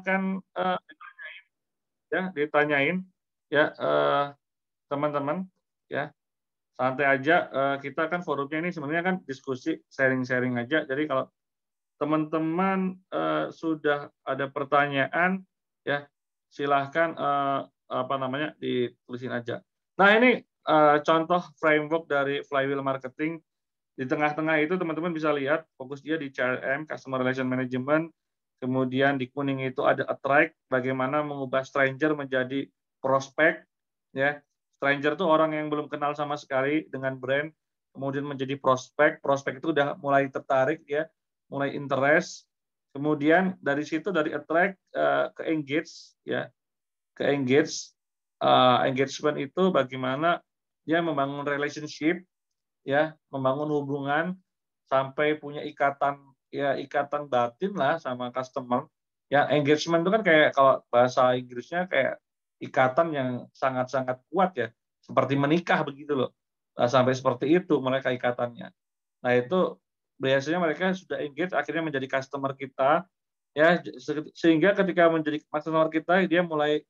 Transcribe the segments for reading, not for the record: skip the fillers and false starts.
silakan ditanyain ya teman-teman ya. Santai aja, kita kan forumnya ini sebenarnya kan diskusi, sharing-sharing aja. Jadi kalau teman-teman sudah ada pertanyaan, ya silahkan ditulisin aja. Nah ini contoh framework dari flywheel marketing. Di tengah-tengah itu teman-teman bisa lihat fokus dia di CRM, Customer Relation Management. Kemudian di kuning itu ada attract, bagaimana mengubah stranger menjadi prospek, ya. Stranger itu orang yang belum kenal sama sekali dengan brand, kemudian menjadi prospek. Prospek itu udah mulai tertarik, ya, mulai interest. Kemudian dari situ dari attract ke engage, ya, ke engage. Engagement itu bagaimana dia membangun relationship, ya, membangun hubungan sampai punya ikatan batin lah sama customer. Ya, engagement itu kan kayak kalau bahasa Inggrisnya kayak ikatan yang sangat-sangat kuat ya, seperti menikah begitu loh. Nah, sampai seperti itu mereka ikatannya. Nah, itu biasanya mereka sudah engage akhirnya menjadi customer kita, ya, sehingga ketika menjadi customer kita dia mulai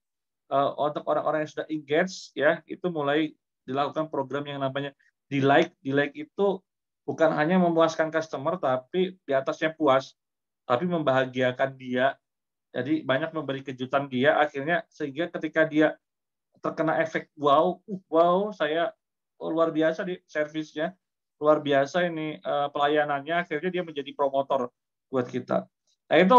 untuk orang-orang yang sudah engage, ya, itu mulai dilakukan program yang namanya di-like. Di-like itu bukan hanya memuaskan customer, tapi di atasnya puas, tapi membahagiakan dia. Jadi banyak memberi kejutan dia, akhirnya sehingga ketika dia terkena efek wow, wow saya luar biasa di servisnya, luar biasa ini pelayanannya, akhirnya dia menjadi promotor buat kita. Nah itu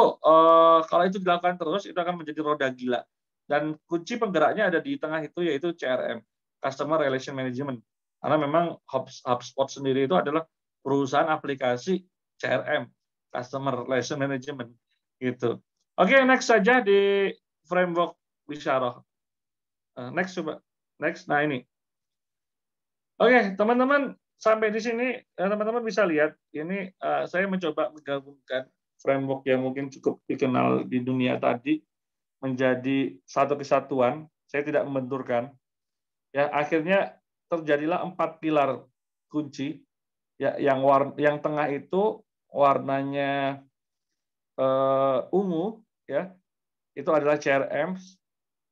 kalau itu dilakukan terus, itu akan menjadi roda gila. Dan kunci penggeraknya ada di tengah itu, yaitu CRM, Customer Relation Management. Karena memang HubSpot sendiri itu adalah perusahaan aplikasi CRM, Customer Relation Management. Gitu. Oke, next saja di framework Bisyarah. Next coba. Next. Nah ini. Oke, teman-teman, sampai di sini teman-teman bisa lihat ini saya mencoba menggabungkan framework yang mungkin cukup dikenal di dunia tadi menjadi satu kesatuan. Saya tidak membenturkan. Ya, akhirnya terjadilah 4 pilar kunci. Ya, yang tengah itu warnanya ungu, ya. Itu adalah CRM.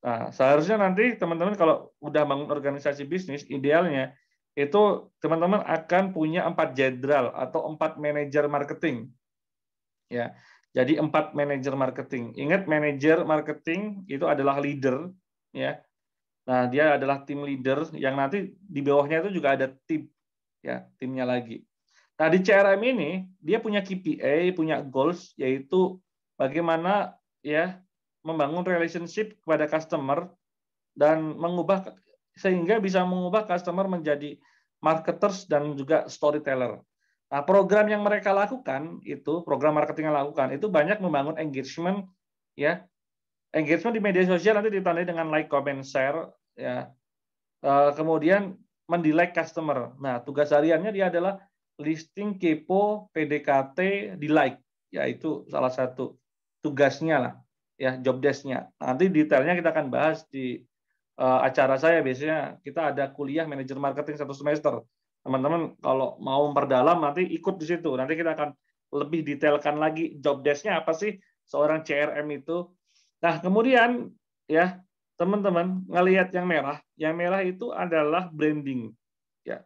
Nah, seharusnya nanti teman-teman kalau udah bangun organisasi bisnis, idealnya itu teman-teman akan punya 4 jenderal atau 4 manajer marketing. Ya. Jadi 4 manajer marketing. Ingat manajer marketing itu adalah leader, ya. Nah, dia adalah tim leader yang nanti di bawahnya itu juga ada tim, ya, timnya lagi. Nah, di CRM ini dia punya KPI, punya goals, yaitu bagaimana ya membangun relationship kepada customer dan mengubah sehingga bisa mengubah customer menjadi marketers dan juga storyteller. Nah, program yang mereka lakukan itu, program marketing yang lakukan itu banyak membangun engagement, ya. Engagement di media sosial nanti ditandai dengan like, comment, share, ya. Kemudian mendelike customer. Nah, tugas hariannya dia adalah listing, kepo, PDKT, di like. Ya, itu salah satu tugasnya lah, ya, job desk-nya. Nanti detailnya kita akan bahas di acara saya. Biasanya kita ada kuliah manajer marketing 1 semester. Teman-teman kalau mau memperdalam nanti ikut di situ. Nanti kita akan lebih detailkan lagi job desk-nya apa sih seorang CRM itu. Nah, kemudian ya teman-teman ngelihat yang merah. Yang merah itu adalah branding. Ya,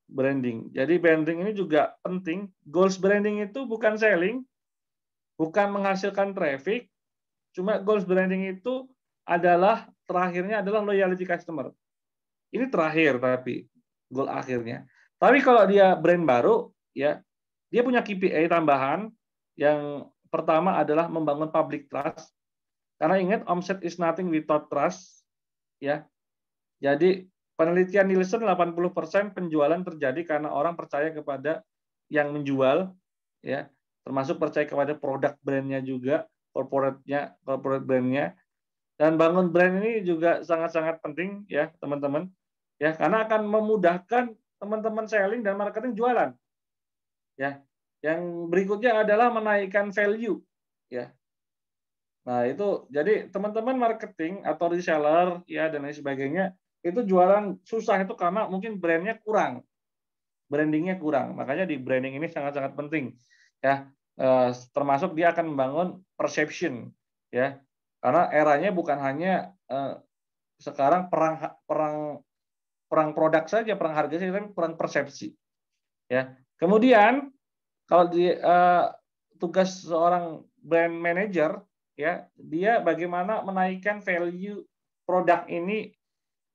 branding. Jadi branding ini juga penting. Goals branding itu bukan selling, bukan menghasilkan traffic, cuma goals branding itu adalah terakhirnya adalah loyalty customer. Ini terakhir tapi goal akhirnya. Tapi kalau dia brand baru, ya dia punya KPI tambahan. Yang pertama adalah membangun public trust. Karena ingat omset is nothing without trust, ya. Jadi penelitian Nielsen 80% penjualan terjadi karena orang percaya kepada yang menjual, ya, termasuk percaya kepada produk brandnya juga, corporate brandnya. Dan bangun brand ini juga sangat-sangat penting, ya teman-teman, ya, karena akan memudahkan teman-teman selling dan marketing jualan, ya. Yang berikutnya adalah menaikkan value, ya. Nah, itu jadi teman-teman marketing atau reseller, ya, dan lain sebagainya itu jualan susah itu karena mungkin brandnya kurang, brandingnya kurang. Makanya di branding ini sangat-sangat penting, ya. Termasuk dia akan membangun perception, ya. Karena eranya bukan hanya sekarang perang produk saja, perang harga saja, tapi perang persepsi. Ya. Kemudian kalau tugas seorang brand manager, ya, dia bagaimana menaikkan value produk ini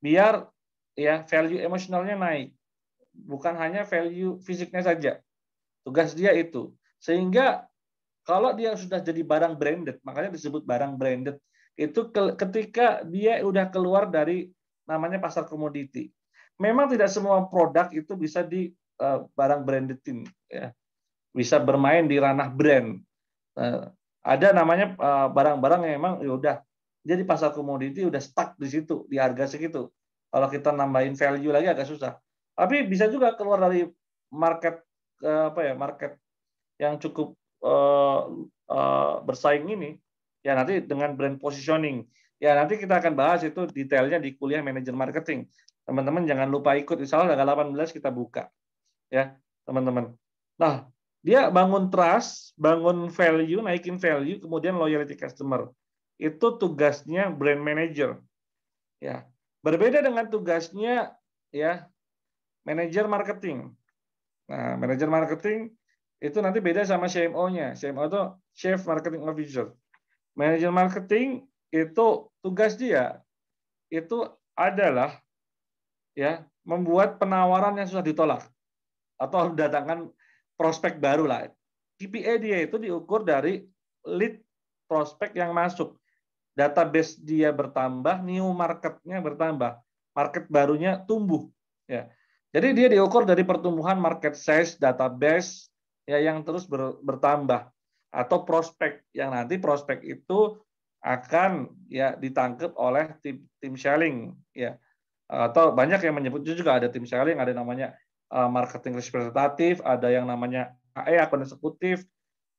biar ya value emosionalnya naik, bukan hanya value fisiknya saja. Tugas dia itu. Sehingga kalau dia sudah jadi barang branded, makanya disebut barang branded, itu ketika dia udah keluar dari namanya pasar komoditi. Memang tidak semua produk itu bisa di barang brandedin, ya. Bisa bermain di ranah brand. Ada namanya barang-barang yang memang ya udah jadi pasar komoditi udah stuck di situ di harga segitu. Kalau kita nambahin value lagi agak susah. Tapi bisa juga keluar dari market market yang cukup bersaing ini, ya nanti dengan brand positioning. Ya nanti kita akan bahas itu detailnya di kuliah manajer marketing. Teman-teman jangan lupa ikut, insya Allah tanggal 18 kita buka. Ya, teman-teman. Nah, dia bangun trust, bangun value, naikin value, kemudian loyalty customer. Itu tugasnya brand manager. Ya. Berbeda dengan tugasnya ya manajer marketing. Nah, manajer marketing itu nanti beda sama CMO-nya. CMO itu Chief Marketing Officer. Manajer marketing itu tugas dia itu adalah ya membuat penawaran yang sudah ditolak atau mendatangkan prospek baru lah. KPI dia itu diukur dari lead prospek yang masuk. Database dia bertambah, new marketnya bertambah, market barunya tumbuh. Ya. Jadi dia diukur dari pertumbuhan market size database ya yang terus bertambah atau prospek yang nanti prospek itu akan ya ditangkap oleh tim selling ya. Atau banyak yang menyebut juga ada tim selling, ada namanya marketing representatif, ada yang namanya AE akun eksekutif.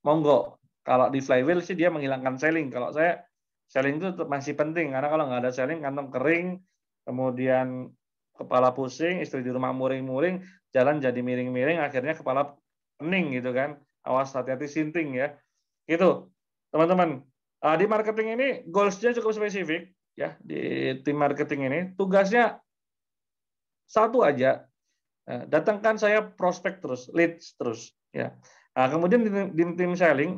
Monggo. Kalau di flywheel sih dia menghilangkan selling. Kalau saya selling itu masih penting karena kalau nggak ada selling kantong kering, kemudian kepala pusing, istri di rumah muring-muring, jalan jadi miring-miring, akhirnya kepala pening gitu kan. Awas hati-hati sinting ya. Gitu, teman-teman. Di marketing ini goals-nya cukup spesifik ya di tim marketing ini. Tugasnya satu aja, datangkan saya prospek terus, leads terus ya. Nah, kemudian di tim selling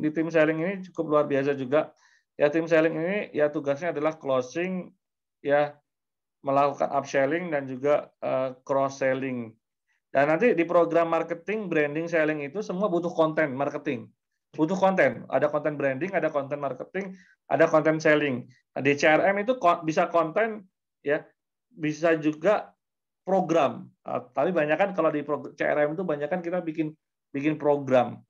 ini cukup luar biasa juga. Ya tim selling ini ya tugasnya adalah closing ya melakukan upselling dan juga cross selling. Dan nanti di program marketing, branding, selling itu semua butuh konten marketing. Butuh konten, ada konten branding, ada konten marketing, ada konten selling. Nah, di CRM itu bisa konten ya, bisa juga program. Tapi banyak kan kalau di CRM itu banyak kan kita bikin program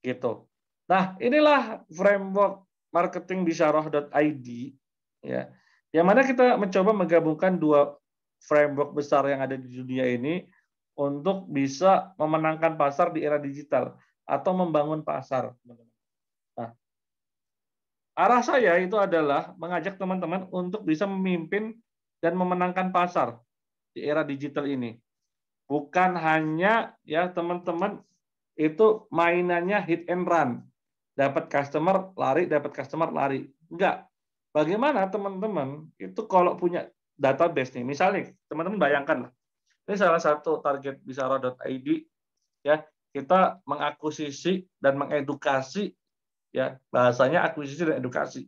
gitu. Nah, inilah framework marketing bisyarah.id ya. Yang mana kita mencoba menggabungkan dua framework besar yang ada di dunia ini untuk bisa memenangkan pasar di era digital atau membangun pasar. Nah, arah saya itu adalah mengajak teman-teman untuk bisa memimpin dan memenangkan pasar di era digital ini. Bukan hanya ya teman-teman itu mainannya hit and run. Dapat customer lari, dapat customer lari. Enggak. Bagaimana teman-teman itu kalau punya database nih, misalnya teman-teman bayangkan, ini salah satu target bisyarah.id ya, kita mengakuisisi dan mengedukasi ya, bahasanya akuisisi dan edukasi.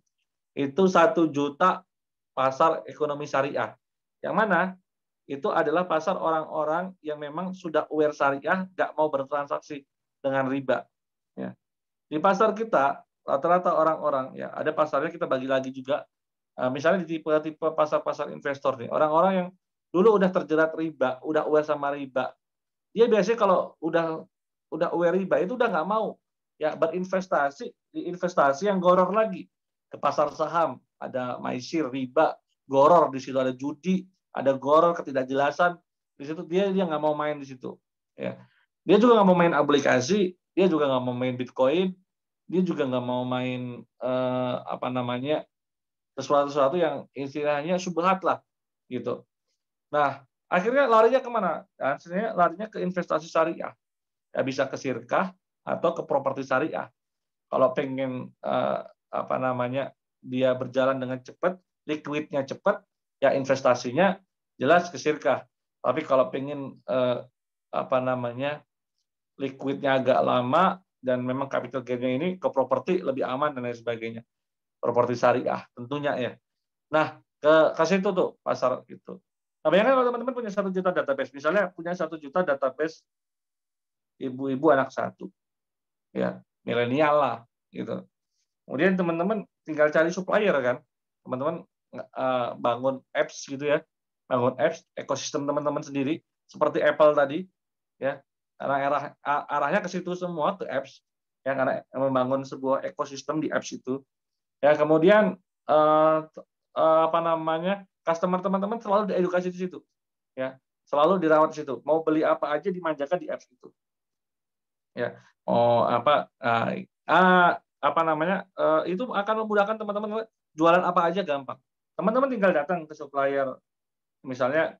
Itu 1 juta pasar ekonomi syariah. Yang mana itu adalah pasar orang-orang yang memang sudah aware syariah, nggak mau bertransaksi dengan riba. Ya. Di pasar kita, rata-rata orang-orang, ya ada pasarnya kita bagi lagi juga, misalnya di tipe-tipe pasar-pasar investor nih, orang-orang yang dulu udah terjerat riba, udah aware sama riba, dia biasanya kalau udah aware riba, itu udah nggak mau ya berinvestasi di investasi yang goror lagi. Ke pasar saham, ada maisir, riba, goror, di situ ada judi, ada goror, ketidakjelasan, di situ dia nggak mau main di situ. Ya. Dia juga nggak mau main aplikasi, dia juga nggak mau main Bitcoin, dia juga nggak mau main sesuatu yang istilahnya subhat lah gitu. Nah, akhirnya larinya kemana? Akhirnya larinya ke investasi syariah. Ya, bisa ke sirkah atau ke properti syariah. Kalau pengen dia berjalan dengan cepat, liquidnya cepat, ya investasinya jelas ke Sirkah. Tapi kalau pengen liquidnya agak lama dan memang capital gain-nya ini ke properti lebih aman dan lain sebagainya. Properti syariah tentunya ya. Nah, ke situ tuh pasar itu. Nah, bayangkan kalau teman-teman punya 1 juta database, misalnya punya 1 juta database ibu-ibu anak 1, ya milenial lah, gitu. Kemudian teman-teman tinggal cari supplier kan, teman-teman bangun apps gitu ya, bangun apps ekosistem teman-teman sendiri seperti Apple tadi, ya, karena arahnya ke situ semua ke apps, ya karena membangun sebuah ekosistem di apps itu, ya kemudian customer teman-teman selalu diedukasi di situ, ya selalu dirawat di situ, mau beli apa aja dimanjakan di apps itu, ya itu akan memudahkan teman-teman jualan apa aja gampang. Teman-teman tinggal datang ke supplier, misalnya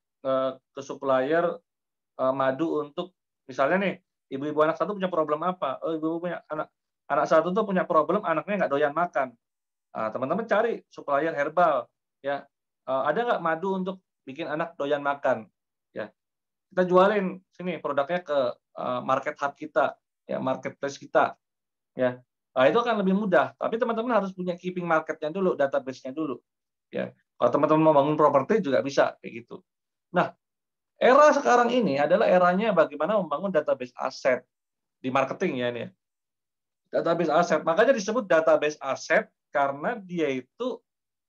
ke supplier madu untuk misalnya nih ibu-ibu anak 1 punya problem apa? Oh, ibu punya anak 1 tuh punya problem anaknya nggak doyan makan. Teman-teman cari supplier herbal, ya ada nggak madu untuk bikin anak doyan makan? Ya kita jualin sini produknya ke market hub kita, ya marketplace kita, ya. Nah, itu akan lebih mudah. Tapi teman-teman harus punya keeping marketnya dulu, database-nya dulu, ya. Kalau teman-teman mau bangun properti juga bisa kayak gitu. Nah, era sekarang ini adalah eranya bagaimana membangun database aset di marketing ya ini. Database aset, makanya disebut database aset karena dia itu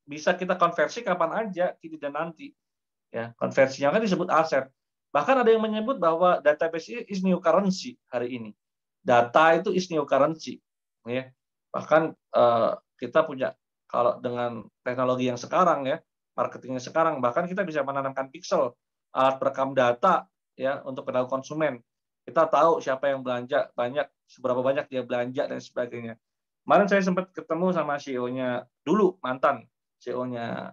bisa kita konversi kapan aja, kini dan nanti. Ya, konversinya kan disebut aset. Bahkan ada yang menyebut bahwa database is new currency hari ini. Data itu is new currency. Ya. Bahkan kita punya, kalau dengan teknologi yang sekarang ya, marketingnya sekarang, bahkan kita bisa menanamkan pixel, alat perekam data ya untuk kenal konsumen. Kita tahu siapa yang belanja banyak, seberapa banyak dia belanja dan sebagainya. Kemarin saya sempat ketemu sama CEO-nya dulu, mantan CEO-nya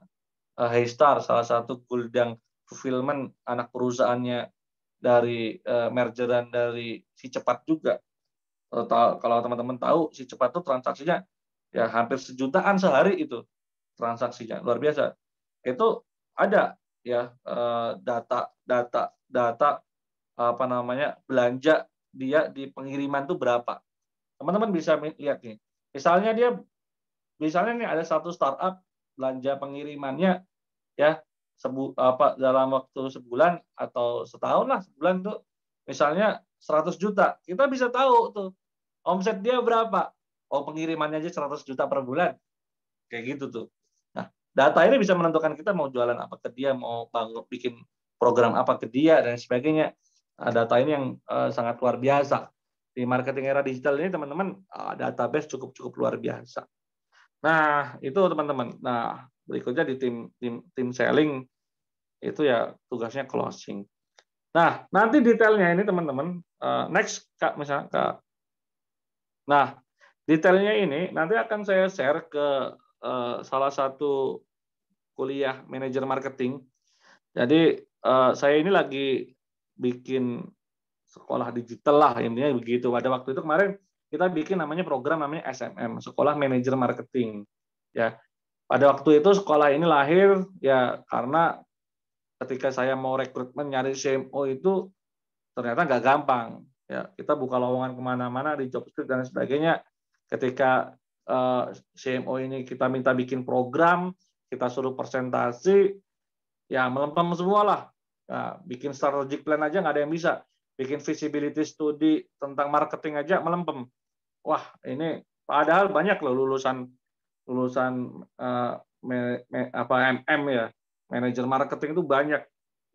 Haystar, salah satu gudang fulfillment anak perusahaannya dari mergeran dari Si Cepat juga. Kalau teman-teman tahu, Si Cepat itu transaksinya ya hampir 1 jutaan sehari itu transaksinya, luar biasa. Itu ada ya data belanja dia di pengiriman itu berapa. Teman-teman bisa lihat nih. Misalnya nih ada satu startup belanja pengirimannya ya dalam waktu sebulan atau setahun lah, sebulan tuh misalnya 100 juta. Kita bisa tahu tuh omset dia berapa. Oh, pengirimannya aja 100 juta per bulan. Kayak gitu tuh. Nah, data ini bisa menentukan kita mau jualan apa ke dia, mau bikin program apa ke dia dan sebagainya. Nah, data ini yang sangat luar biasa. Di marketing era digital ini teman-teman database cukup luar biasa. Nah, itu teman-teman. Nah, berikutnya di tim selling itu ya tugasnya closing. Nah, nanti detailnya ini teman-teman, next Kak, misalnya Kak. Nah, detailnya ini nanti akan saya share ke salah satu kuliah manajer marketing. Jadi saya ini lagi bikin sekolah digital lah, intinya begitu. Pada waktu itu kemarin kita bikin program namanya SMM, Sekolah Manajer Marketing. Ya, pada waktu itu sekolah ini lahir ya karena ketika saya mau rekrutmen nyari CMO itu ternyata nggak gampang. Ya, kita buka lowongan kemana-mana di Jobstreet dan sebagainya. Ketika CMO ini kita minta bikin program, kita suruh presentasi, ya melempem semua lah. Nah, bikin strategic plan aja nggak ada yang bisa. Bikin visibility study tentang marketing aja melempem. Wah, ini padahal banyak loh lulusan MM ya, manajer marketing itu banyak.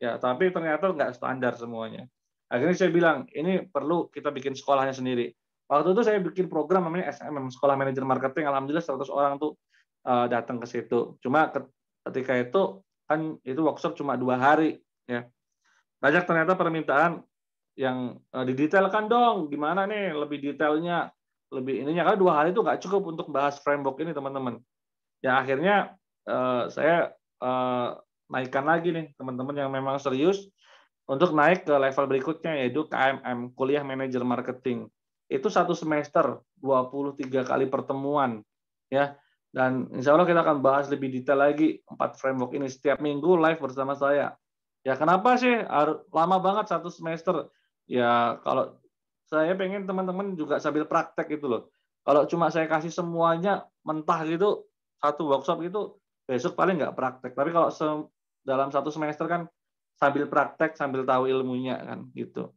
Ya, tapi ternyata nggak standar semuanya. Akhirnya saya bilang, ini perlu kita bikin sekolahnya sendiri. Waktu itu saya bikin program namanya SMM, Sekolah Manajer Marketing. Alhamdulillah 100 orang tuh datang ke situ. Cuma ketika itu kan itu workshop cuma 2 hari. Ya. Banyak ternyata permintaan yang didetailkan dong, gimana nih lebih detailnya, lebih ininya, karena 2 hari itu nggak cukup untuk bahas framework ini teman-teman. Ya akhirnya saya naikkan lagi nih teman-teman yang memang serius untuk naik ke level berikutnya, yaitu KMM, Kuliah Manajer Marketing. Itu 1 semester 23 kali pertemuan, ya. Dan insya Allah kita akan bahas lebih detail lagi 4 framework ini setiap minggu live bersama saya. Ya kenapa sih lama banget 1 semester? Ya kalau saya pengen teman-teman juga sambil praktek gitu loh. Kalau cuma saya kasih semuanya mentah gitu, 1 workshop itu besok paling nggak praktek. Tapi kalau dalam 1 semester kan sambil praktek, sambil tahu ilmunya kan gitu.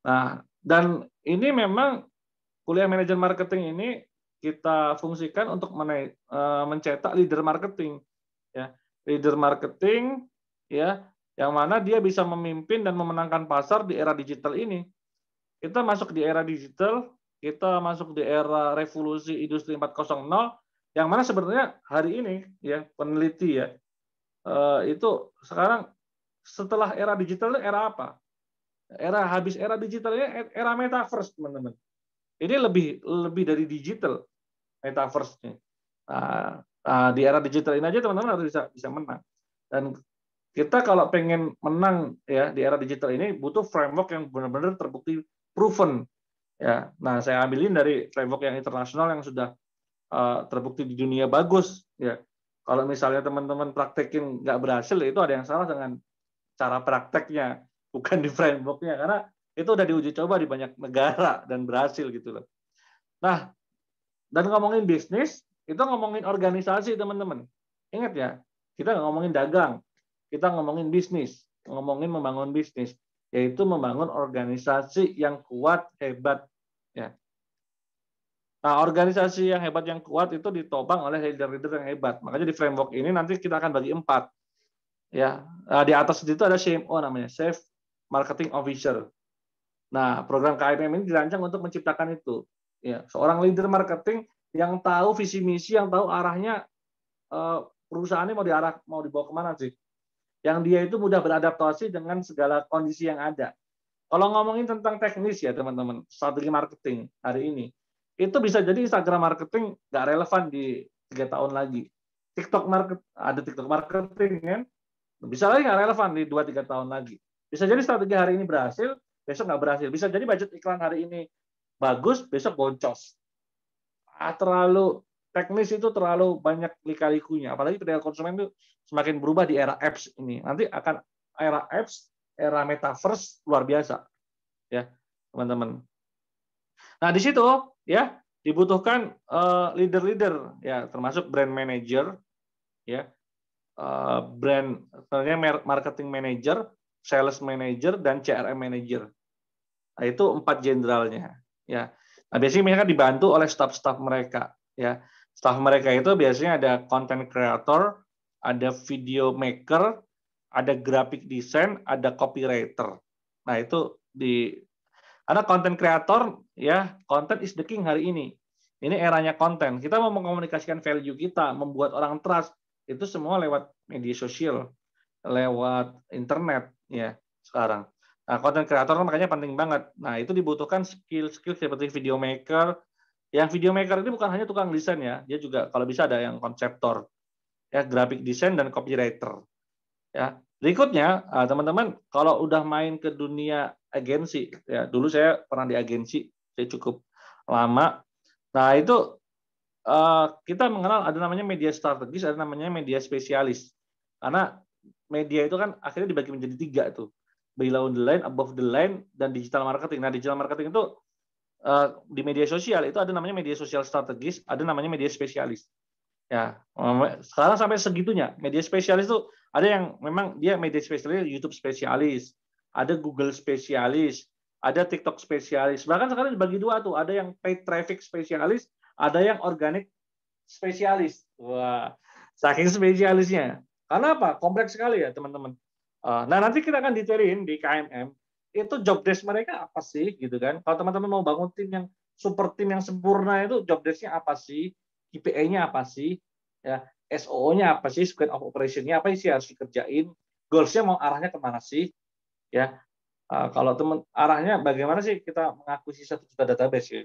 Nah, dan ini memang kuliah manajer marketing ini kita fungsikan untuk mencetak leader marketing, ya. Leader marketing, ya, yang mana dia bisa memimpin dan memenangkan pasar di era digital ini. Kita masuk di era digital, kita masuk di era revolusi industri 4.0, yang mana sebenarnya hari ini, ya, peneliti ya, itu sekarang setelah era digital era apa? Habis era digitalnya era metaverse, teman-teman. Ini lebih dari digital metaverse-nya. Di era digital ini aja teman-teman harus bisa menang. Dan kita kalau pengen menang ya di era digital ini butuh framework yang benar-benar terbukti proven. Ya, nah saya ambilin dari framework yang internasional yang sudah terbukti di dunia bagus. Ya, kalau misalnya teman-teman praktekin nggak berhasil, itu ada yang salah dengan cara prakteknya, bukan di framework-nya, karena itu udah diuji coba di banyak negara dan berhasil gitu loh. Nah, dan ngomongin bisnis, itu ngomongin organisasi, teman-teman. Ingat ya, kita nggak ngomongin dagang, kita ngomongin bisnis, ngomongin membangun bisnis, yaitu membangun organisasi yang kuat, hebat. Ya. Nah, organisasi yang hebat, yang kuat itu ditopang oleh leader-leader yang hebat. Makanya di framework ini nanti kita akan bagi 4. Ya, di atas itu ada CMO namanya, Chief Marketing Officer. Nah, program KMM ini dirancang untuk menciptakan itu. Ya, seorang leader marketing yang tahu visi misi, yang tahu arahnya perusahaannya mau dibawa kemana sih. Yang dia itu mudah beradaptasi dengan segala kondisi yang ada. Kalau ngomongin tentang teknis ya teman-teman, strategi marketing hari ini, itu bisa jadi Instagram marketing nggak relevan di 3 tahun lagi. Ada TikTok marketing kan, bisa lagi nggak relevan di 2-3 tahun lagi. Bisa jadi strategi hari ini berhasil, besok nggak berhasil. Bisa jadi budget iklan hari ini bagus, besok boncos. Terlalu teknis, itu terlalu banyak lika-likunya. Apalagi perilaku konsumen itu semakin berubah di era apps ini. Nanti akan era apps, era metaverse luar biasa, ya teman-teman. Nah di situ ya dibutuhkan leader-leader, ya termasuk brand manager, ya brand, marketing manager, sales manager, dan CRM manager. Nah, itu 4 jenderalnya. Ya. Nah, biasanya mereka dibantu oleh staf-staf mereka. Ya. Staf mereka itu biasanya ada content creator, ada video maker, ada graphic design, ada copywriter. Nah, itu karena content creator, ya, content is the king hari ini. Ini eranya konten. Kita mau mengkomunikasikan value kita, membuat orang trust, itu semua lewat media sosial, lewat internet ya sekarang. Nah, content creator makanya penting banget. Nah, itu dibutuhkan skill-skill seperti video maker. Yang video maker ini bukan hanya tukang desain ya, dia juga kalau bisa ada yang konseptor, ya, graphic design dan copywriter. Ya. Berikutnya, teman-teman kalau udah main ke dunia agensi, ya dulu saya pernah di agensi, saya cukup lama. Nah, itu kita mengenal ada namanya media strategis, ada namanya media spesialis. Karena media itu kan akhirnya dibagi menjadi 3 tuh. Below the line, above the line, dan digital marketing. Nah, digital marketing itu di media sosial itu ada namanya media sosial strategis, ada namanya media spesialis. Ya, sekarang sampai segitunya. Media spesialis itu ada yang memang dia media spesialis, YouTube spesialis, ada Google spesialis, ada TikTok spesialis. Bahkan sekarang dibagi 2 tuh, ada yang paid traffic spesialis, ada yang organic spesialis. Wah, saking spesialisnya. Karena apa? Kompleks sekali ya, teman-teman. Nah, nanti kita akan detailin di KMM, itu job desk mereka apa sih, gitu kan. Kalau teman-teman mau bangun tim yang super tim yang sempurna, itu job desk-nya apa sih? KPI-nya apa sih? Ya, SOO-nya apa sih? Squad of operation-nya apa sih harus dikerjain? Goals-nya mau arahnya kemana sih? Ya, kalau teman arahnya bagaimana sih kita mengakuisisi 1 juta database ya?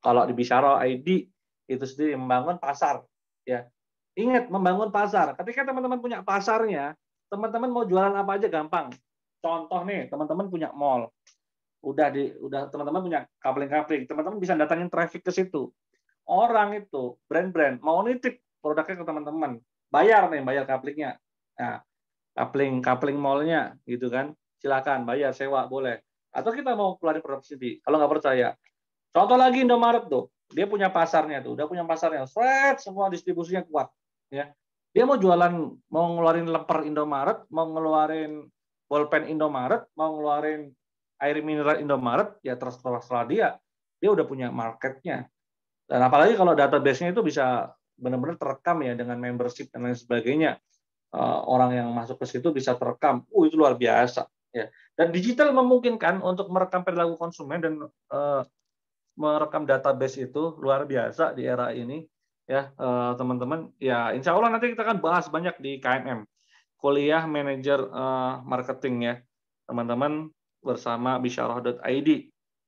Kalau di Bicara ID itu sendiri membangun pasar, ya. Ingat, membangun pasar. Ketika teman-teman punya pasarnya, teman-teman mau jualan apa aja gampang. Contoh nih, teman-teman punya mall. Udah teman-teman punya coupling, teman-teman bisa datangin traffic ke situ. Orang itu brand-brand mau nitip produknya ke teman-teman. Bayar couplingnya. Nah, coupling mallnya gitu kan. Silakan bayar, sewa boleh. Atau kita mau keluarin produk sendiri. Kalau nggak percaya. Contoh lagi Indomaret tuh. Dia punya pasarnya tuh. Udah punya pasarnya. Semua distribusinya kuat. Ya. Dia mau jualan, mau ngeluarin lemper Indomaret, mau ngeluarin bolpen Indomaret, mau ngeluarin air mineral Indomaret, ya terserah dia. Dia udah punya marketnya. Dan apalagi kalau database-nya itu bisa benar-benar terekam ya dengan membership dan lain sebagainya. Orang yang masuk ke situ bisa terekam. Itu luar biasa. Ya. Dan digital memungkinkan untuk merekam perilaku konsumen dan merekam database itu luar biasa di era ini. Ya, teman-teman. Ya, insya Allah nanti kita akan bahas banyak di KMM. Kuliah Manajer Marketing ya. Teman-teman bersama bisyarah.id.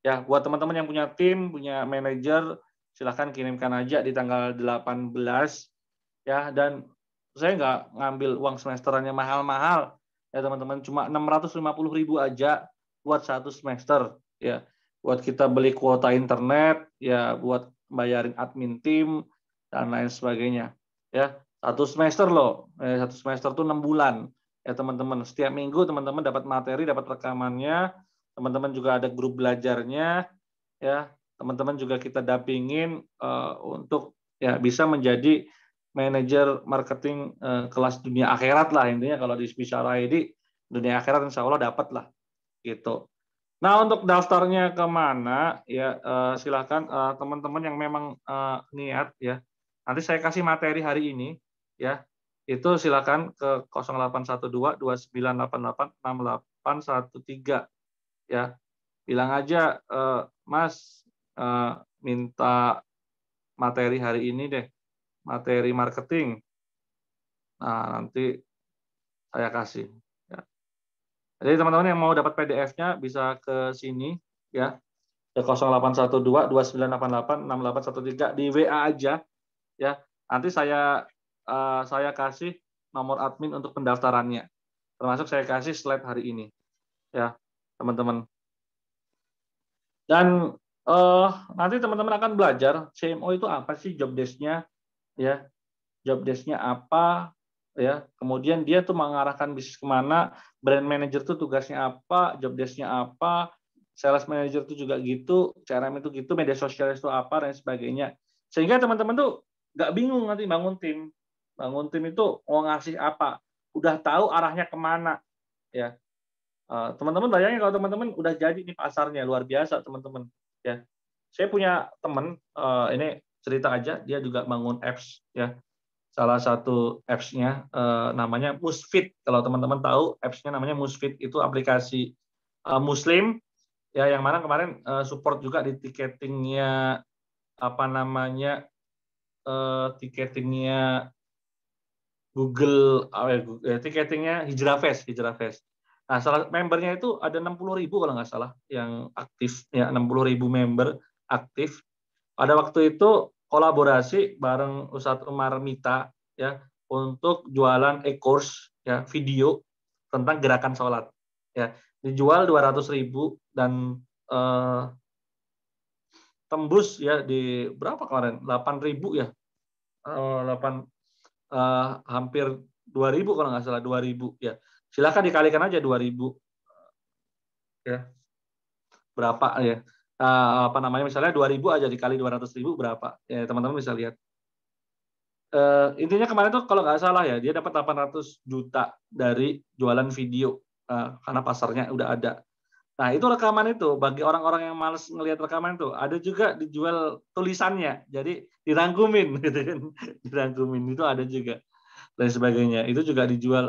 Ya, buat teman-teman yang punya tim, punya manajer, silahkan kirimkan aja di tanggal 18 ya. Dan saya nggak ngambil uang semesterannya mahal-mahal ya teman-teman, cuma 650.000 aja buat satu semester ya, buat kita beli kuota internet ya, buat bayarin admin tim dan lain sebagainya ya. Satu semester loh, satu semester tuh 6 bulan ya teman-teman. Setiap minggu teman-teman dapat materi, dapat rekamannya, teman-teman juga ada grup belajarnya ya, teman-teman juga kita dampingin untuk ya bisa menjadi manajer marketing kelas dunia akhirat lah intinya. Kalau di Bisyarah ID dunia akhirat insya Allah dapat lah gitu. Nah, untuk daftarnya kemana ya, silakan teman-teman yang memang niat ya, nanti saya kasih materi hari ini ya, itu silakan ke 0812 2988 6813 ya. Bilang aja, Mas, minta materi hari ini deh, materi marketing. Nah, nanti saya kasih. Ya. Jadi teman-teman yang mau dapat PDF-nya bisa ke sini ya, ke 0812 2988 6813 di WA aja ya. Nanti saya kasih nomor admin untuk pendaftarannya. Termasuk saya kasih slide hari ini ya, teman-teman. Dan nanti teman-teman akan belajar CMO itu apa sih, job desk-nya ya, job desk-nya apa ya, kemudian dia tuh mengarahkan bisnis kemana, brand manager tuh tugasnya apa, job desk-nya apa, sales manager tuh juga gitu, CRM itu gitu, media sosial itu apa dan sebagainya. Sehingga teman-teman tuh nggak bingung nanti bangun tim. Bangun tim itu mau ngasih apa, udah tahu arahnya kemana ya. Teman-teman bayangin kalau teman-teman udah jadi nih pasarnya, luar biasa teman-teman ya. Saya punya teman, ini cerita aja, dia juga bangun apps ya. Salah satu apps-nya namanya Musfit. Kalau teman-teman tahu, apps-nya namanya Musfit, itu aplikasi Muslim ya, yang mana kemarin support juga di tiketingnya, apa namanya, tiketingnya Google, tiketingnya Hijrah Fest. Nah, salah membernya itu ada 60.000 kalau nggak salah yang aktif ya, 60.000 member aktif. Pada waktu itu kolaborasi bareng Ustadz Umar Mita ya, untuk jualan e-course ya, video tentang gerakan sholat ya, dijual 200.000 dan tembus ya di berapa kemarin, 8.000 ya, 8 hampir 2.000 kalau nggak salah, 2.000 ya. Silakan dikalikan aja 2.000 ya, berapa ya, apa namanya, misalnya 2.000 aja dikali 200.000 berapa ya, teman-teman bisa lihat. Intinya kemarin tuh kalau nggak salah ya, dia dapat 800 juta dari jualan video karena pasarnya udah ada. Nah, itu rekaman itu bagi orang-orang yang males ngelihat rekaman itu, ada juga dijual tulisannya, jadi dirangkumin gitu kan, dirangkumin itu ada juga dan sebagainya. Itu juga dijual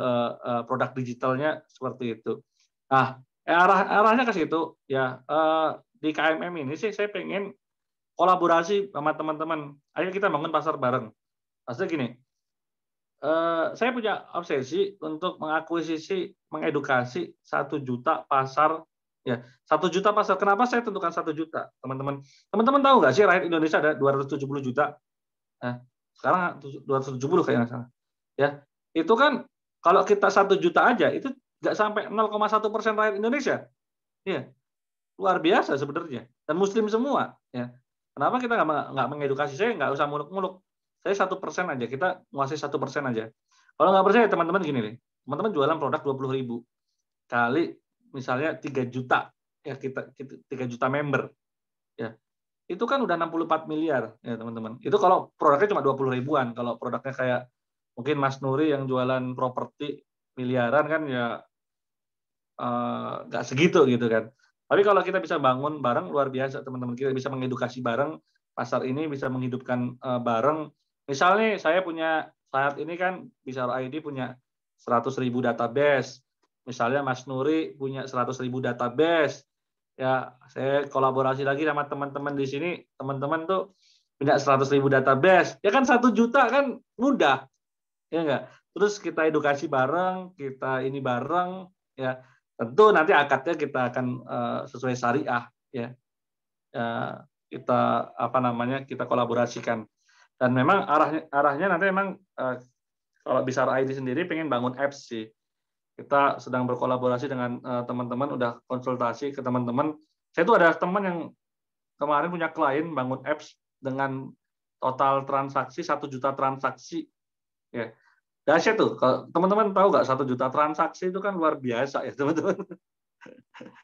produk digitalnya seperti itu. Nah, arahnya ke situ ya. Di KMM ini sih saya pengen kolaborasi sama teman-teman. Ayo kita bangun pasar bareng. Maksudnya gini, saya punya obsesi untuk mengakuisisi, mengedukasi 1 juta pasar ya. 1 juta pasar. Kenapa saya tentukan 1 juta, teman-teman? Teman-teman tahu nggak sih rakyat Indonesia ada 270 juta? Nah, sekarang 270 kayaknya. Ya, itu kan kalau kita 1 juta aja itu nggak sampai 0,1% rakyat Indonesia. Iya, luar biasa sebenarnya. Dan Muslim semua. Ya. Kenapa kita nggak mengedukasi? Saya nggak usah muluk-muluk. saya 1% aja, kita menguasai 1% aja. Kalau nggak percaya teman-teman gini nih, teman-teman jualan produk 20.000 kali misalnya 3 juta, ya kita 3 juta member, ya itu kan udah 64 miliar ya teman-teman. Itu kalau produknya cuma 20 ribuan, kalau produknya kayak mungkin Mas Nuri yang jualan properti miliaran kan ya nggak segitu gitu kan. Tapi kalau kita bisa bangun bareng luar biasa teman-teman, kita bisa mengedukasi bareng pasar ini, bisa menghidupkan bareng. Misalnya saya punya saat ini kan Bisaro ID punya 100.000 database, misalnya Mas Nuri punya 100.000 database, ya saya kolaborasi lagi sama teman-teman di sini, teman-teman tuh punya 100.000 database, ya kan 1 juta kan mudah, ya enggak? Terus kita edukasi bareng, kita ini bareng, ya tentu nanti akadnya kita akan sesuai syariah, ya. Kita apa namanya, kita kolaborasikan. Dan memang arahnya nanti memang kalau Bisaro ID sendiri pengen bangun apps sih. Kita sedang berkolaborasi dengan teman-teman, udah konsultasi ke teman-teman. Saya tuh ada teman yang kemarin punya klien bangun apps dengan total transaksi 1 juta transaksi, ya. Dahsyat tuh, teman-teman tahu nggak 1 juta transaksi itu kan luar biasa ya teman-teman.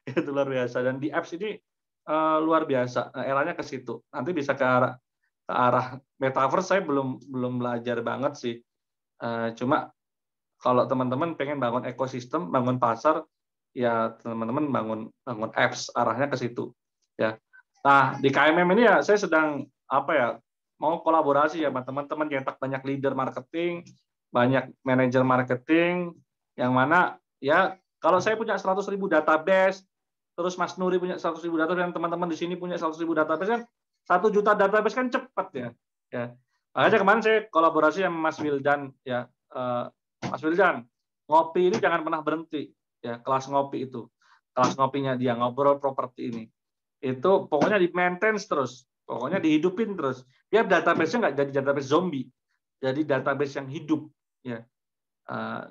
Itu luar biasa, dan di apps ini luar biasa, eranya ke situ. Nanti bisa ke arah metaverse, saya belum belajar banget sih. Cuma kalau teman-teman pengen bangun ekosistem, bangun pasar, ya teman-teman bangun apps, arahnya ke situ. Ya. Nah di KMM ini ya saya sedang mau kolaborasi ya sama teman-teman cetak banyak leader marketing, banyak manajer marketing, yang mana ya kalau saya punya 100.000 database, terus Mas Nuri punya 100.000 database, dan teman-teman di sini punya 100.000 database kan 1 juta database kan cepat ya. Ya. Makanya kemarin saya kolaborasi sama Mas Wildan ya. Mas Wildan, ngopi ini jangan pernah berhenti ya, kelas ngopi itu. Kelas ngopinya dia ngobrol properti ini. Itu pokoknya di maintenance terus, pokoknya dihidupin terus. Biar database-nya nggak jadi database zombie, jadi database yang hidup ya.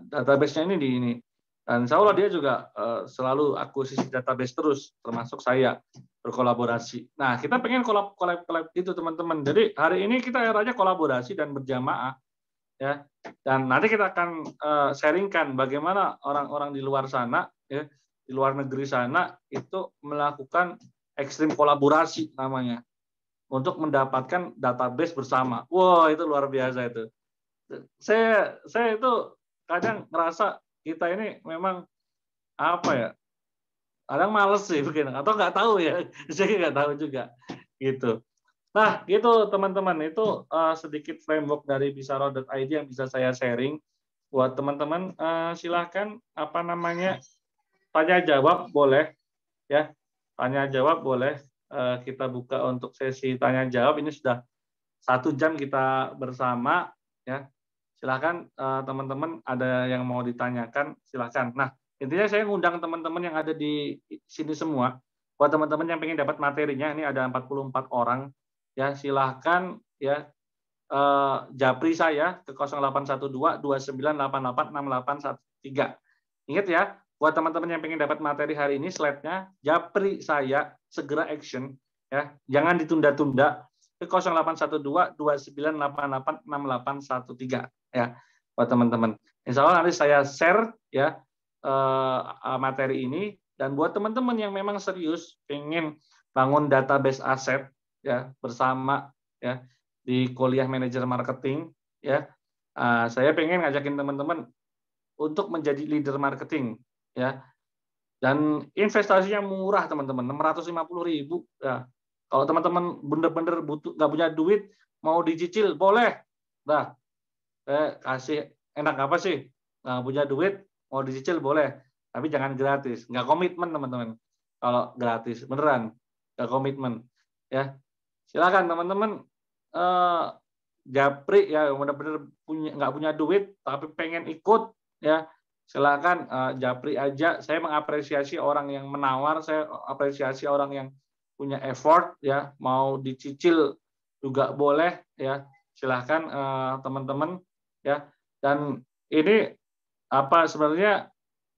Database-nya ini. Dan insya Allah dia juga selalu akuisisi database terus, termasuk saya berkolaborasi. Nah, kita pengen collab itu teman-teman. Jadi hari ini kita eranya kolaborasi dan berjamaah, ya. Dan nanti kita akan sharingkan bagaimana orang-orang di luar sana, ya, di luar negeri sana itu melakukan ekstrim kolaborasi namanya, untuk mendapatkan database bersama. Wow, itu luar biasa itu. Saya itu kadang ngerasa kita ini memang kadang males sih begini, atau nggak tahu ya, saya nggak tahu juga gitu. Nah gitu teman-teman, itu sedikit framework dari Bisaro.id yang bisa saya sharing buat teman-teman. Silahkan tanya jawab boleh ya, tanya jawab boleh. Kita buka untuk sesi tanya jawab. Ini sudah 1 jam kita bersama ya. Silahkan teman-teman ada yang mau ditanyakan, silahkan. Nah, intinya saya ngundang teman-teman yang ada di sini semua. Buat teman-teman yang pengen dapat materinya, ini ada 44 orang. Ya, silahkan ya japri saya ke 0812 2988 6813. Ingat ya, buat teman-teman yang pengen dapat materi hari ini, slide-nya, japri saya, segera action. Ya, jangan ditunda-tunda, ke 0812 2988 6813. Ya, buat teman-teman. Insya Allah nanti saya share ya materi ini, dan buat teman-teman yang memang serius pengen bangun database aset ya bersama ya di kuliah manajer marketing ya, saya pengen ngajakin teman-teman untuk menjadi leader marketing ya, dan investasinya murah teman-teman, 650.000 ya. Kalau teman-teman bener-bener butuh, nggak punya duit, mau dicicil boleh. Nah, kasih enak apa sih? Nggak punya duit, mau dicicil boleh, tapi jangan gratis. Nggak komitmen teman-teman. Kalau gratis, beneran nggak komitmen. Ya, silakan teman-teman japri ya, bener-bener nggak punya duit tapi pengen ikut ya. Silakan japri aja. Saya mengapresiasi orang yang menawar, saya apresiasi orang yang punya effort ya, mau dicicil juga boleh ya. Silahkan teman-teman ya. Dan ini sebenarnya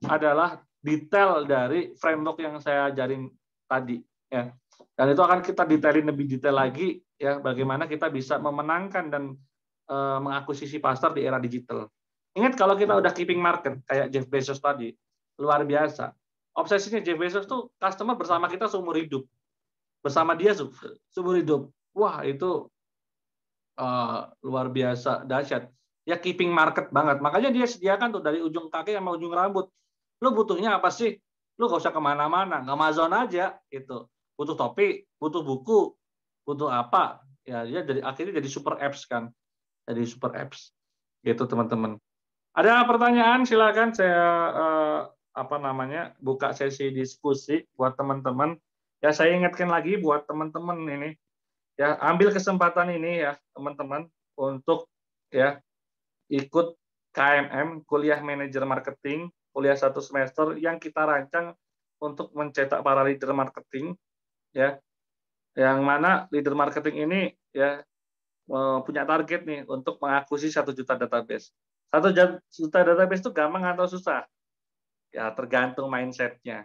adalah detail dari framework yang saya ajarin tadi ya. Dan itu akan kita detailin lebih detail lagi ya, bagaimana kita bisa memenangkan dan mengakuisisi pasar di era digital. Ingat kalau kita udah keeping market kayak Jeff Bezos tadi, luar biasa. Obsesinya Jeff Bezos tuh customer bersama kita seumur hidup. Bersama dia seumur hidup. Wah, itu luar biasa dahsyat. Ya keeping market banget. Makanya dia sediakan tuh dari ujung kaki sama ujung rambut. Lu butuhnya apa sih? Lu gak usah kemana-mana, Amazon aja itu. Butuh topi, butuh buku, butuh apa? Ya dia akhirnya jadi super apps kan. Jadi super apps. Gitu teman-teman. Ada pertanyaan? Silakan saya buka sesi diskusi buat teman-teman. Ya saya ingatkan lagi buat teman-teman ini, ya ambil kesempatan ini ya teman-teman untuk ya ikut KMM, kuliah manajer marketing, kuliah 1 semester yang kita rancang untuk mencetak para leader marketing, ya, yang mana leader marketing ini ya punya target nih untuk mengakuisisi 1 juta database. 1 juta database itu gampang atau susah? Ya tergantung mindsetnya.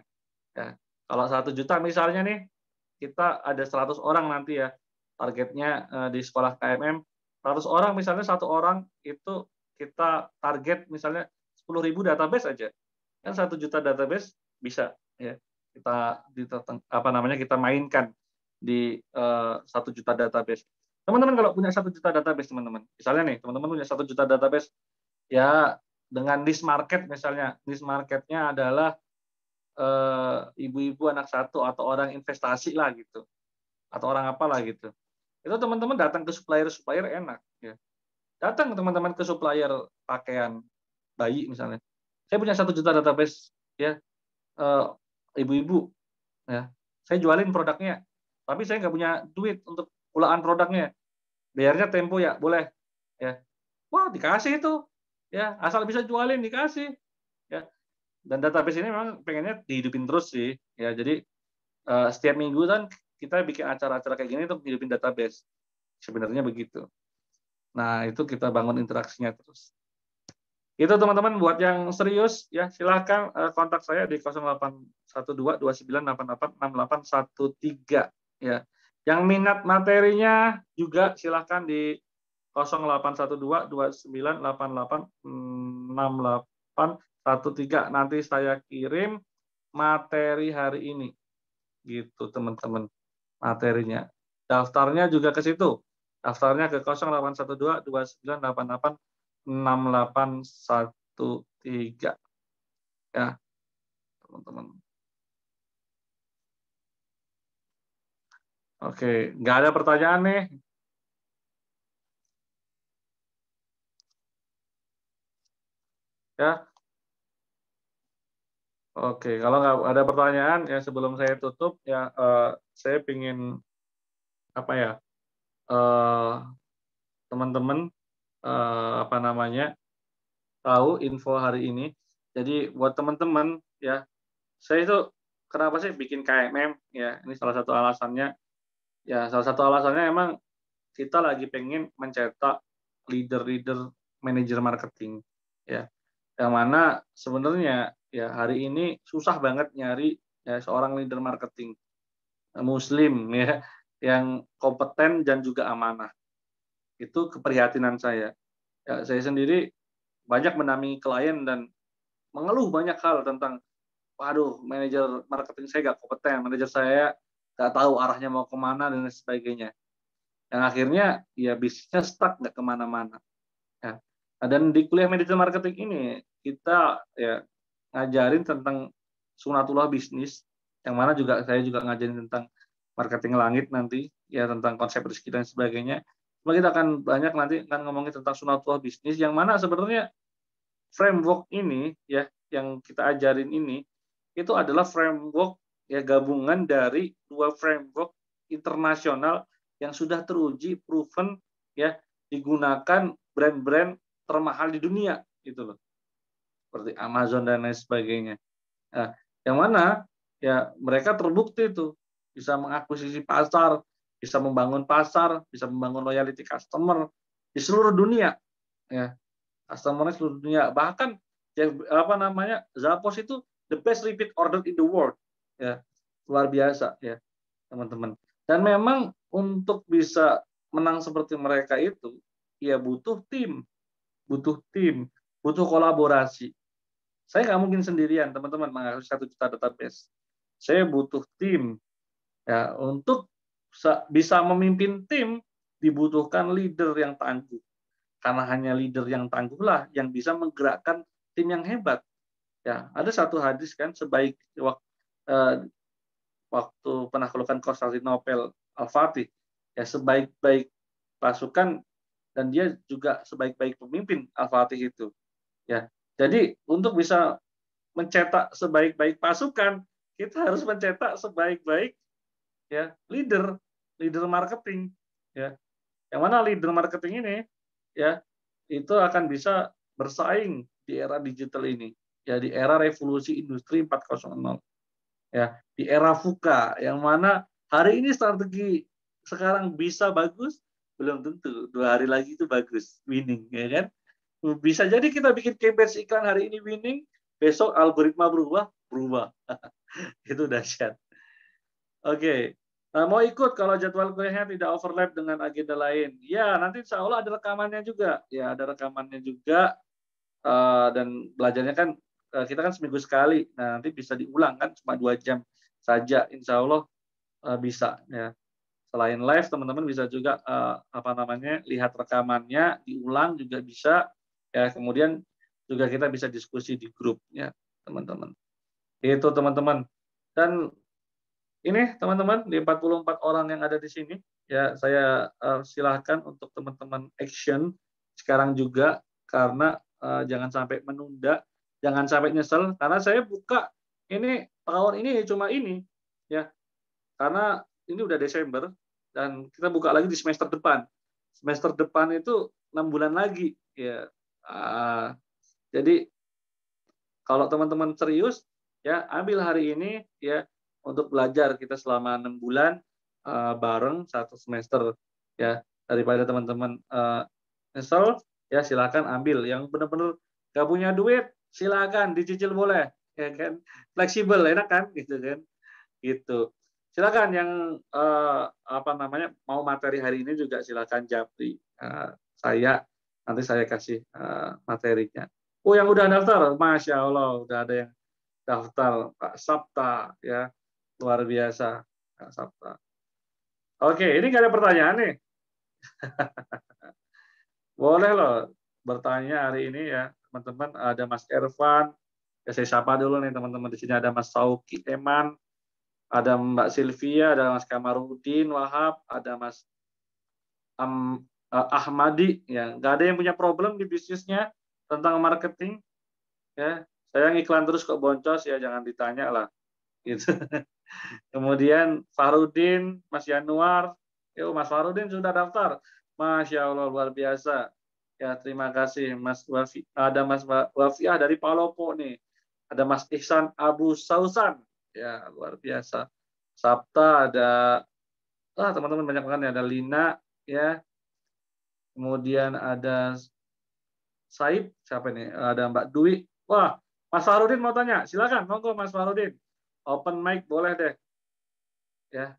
Ya, kalau 1 juta misalnya nih, kita ada 100 orang nanti ya, targetnya di sekolah KMM, 100 orang misalnya 1 orang itu kita target misalnya 10.000 database aja. Kan 1 juta database bisa ya kita mainkan di 1 juta database. Teman-teman kalau punya 1 juta database teman-teman, misalnya nih teman-teman punya 1 juta database ya dengan niche market misalnya, niche marketnya adalah ibu-ibu anak satu atau orang investasi lah gitu, atau orang apalah gitu. Itu teman-teman datang ke supplier enak ya. Datang teman-teman ke supplier pakaian bayi misalnya. Saya punya 1 juta database ya, ibu-ibu ya. Saya jualin produknya, tapi saya nggak punya duit untuk pulaan produknya. Bayarnya tempo ya, boleh ya. Wah, dikasih itu. Ya, asal bisa jualin dikasih. Ya. Dan database ini memang pengennya dihidupin terus sih. Ya, jadi setiap minggu kan kita bikin acara-acara kayak gini untuk hidupin database. Sebenarnya begitu. Nah, itu kita bangun interaksinya terus. Itu teman-teman buat yang serius ya silahkan kontak saya di 0812 29886813 ya. Yang minat materinya juga silahkan di 0812 29886813. Nanti saya kirim materi hari ini gitu teman-teman, materinya. Daftarnya juga ke situ. Daftarnya ke 0812 29886813 ya teman-teman. Oke, nggak ada pertanyaan nih. Ya, oke. Kalau nggak ada pertanyaan ya sebelum saya tutup ya, saya ingin apa ya, teman-teman tahu info hari ini. Jadi buat teman-teman ya, saya itu kenapa sih bikin KMM ya? Ini salah satu alasannya. Ya, salah satu alasannya emang kita lagi pengen mencetak leader-leader manajer marketing ya. Yang mana sebenarnya ya hari ini susah banget nyari ya seorang leader marketing muslim ya yang kompeten dan juga amanah. Itu keprihatinan saya. Ya, saya sendiri banyak mendampingi klien dan mengeluh banyak hal tentang, waduh, manajer marketing saya nggak kompeten, manajer saya nggak tahu arahnya mau kemana dan sebagainya. Yang akhirnya ya bisnisnya stuck nggak kemana-mana. Ya. Nah, dan di kuliah manajer marketing ini kita ya ngajarin tentang sunatullah bisnis, yang mana juga saya juga ngajarin tentang marketing langit nanti, ya tentang konsep rezeki dan sebagainya. Cuma kita akan banyak nanti akan ngomongin tentang sunatullah bisnis, yang mana sebenarnya framework ini ya yang kita ajarin ini itu adalah framework ya gabungan dari 2 framework internasional yang sudah teruji, proven ya digunakan brand-brand termahal di dunia gitu loh. Seperti Amazon dan lain sebagainya. Nah, yang mana ya mereka terbukti itu bisa mengakuisisi pasar, bisa membangun pasar, bisa membangun loyalty customer di seluruh dunia ya. Customer-nya seluruh dunia. Bahkan ya, Zappos itu the best repeat order in the world. Ya, luar biasa ya, teman-teman. Dan memang untuk bisa menang seperti mereka itu ya butuh tim, butuh kolaborasi. Saya nggak mungkin sendirian, teman-teman, mengakses 1 juta database. Saya butuh tim. Ya, untuk bisa memimpin tim dibutuhkan leader yang tangguh. Karena hanya leader yang tangguhlah yang bisa menggerakkan tim yang hebat. Ya, ada satu hadis kan, waktu penaklukan Konstantinopel Al-Fatih, ya sebaik-baik pasukan dan dia juga sebaik-baik pemimpin Al-Fatih itu. Ya, jadi untuk bisa mencetak sebaik-baik pasukan, kita harus mencetak sebaik-baik ya leader marketing. Ya, yang mana leader marketing ini ya itu akan bisa bersaing di era digital ini, ya di era revolusi industri 4.0. Ya, di era VUCA yang mana hari ini strategi sekarang bisa bagus, belum tentu 2 hari lagi itu bagus, winning, ya kan? Bisa jadi kita bikin campaign iklan hari ini winning, besok algoritma berubah. Itu dahsyat. Oke. Nah, mau ikut kalau jadwal kuliahnya tidak overlap dengan agenda lain. Ya, nanti insya Allah ada rekamannya juga. Ya, ada rekamannya juga. Dan belajarnya kan kita kan seminggu sekali. Nah, nanti bisa diulang kan cuma 2 jam saja. Insya Allah bisa. Ya. Selain live, teman-teman bisa juga lihat rekamannya, diulang juga bisa. Ya, kemudian juga kita bisa diskusi di grup ya, teman-teman. Itu teman-teman. Dan ini teman-teman di 44 orang yang ada di sini ya saya silahkan untuk teman-teman action sekarang juga karena jangan sampai menunda, jangan sampai nyesel karena saya buka ini tahun ini cuma ini ya karena ini udah Desember dan kita buka lagi di semester depan. Semester depan itu 6 bulan lagi ya. Jadi kalau teman-teman serius ya ambil hari ini ya untuk belajar kita selama 6 bulan bareng 1 semester ya daripada teman-teman nyesel ya silakan ambil yang benar-benar nggak punya duit silakan dicicil boleh ya kan fleksibel enak kan gitu kan gitu silakan yang mau materi hari ini juga silakan japri saya nanti saya kasih materinya. Oh yang udah daftar, Masya Allah udah ada yang daftar Pak Sabta ya luar biasa Pak Sabta. Oke ini nggak ada pertanyaan nih. Boleh loh bertanya hari ini ya teman-teman. Ada Mas Ervan ya saya sapa dulu nih teman-teman. Di sini ada Mas Sauki Eman, ada Mbak Sylvia, ada Mas Kamarudin Wahab, ada Mas Ahmadi ya nggak ada yang punya problem di bisnisnya tentang marketing ya. Saya ngiklan terus kok boncos ya jangan ditanya lah gitu. Kemudian Farudin, Mas Yanuar, yuk Mas Farudin sudah daftar. Masya Allah luar biasa. Ya terima kasih Mas Wafi. Ada Mas Wafiah dari Palopo nih. Ada Mas Ihsan Abu Sausan. Ya luar biasa. Sabta ada teman-teman banyak banget ya. Ada Lina ya. Kemudian ada Saib, siapa ini? Ada Mbak Dwi. Wah, Mas Farudin mau tanya. Silakan, monggo Mas Farudin. Open mic boleh deh. Ya,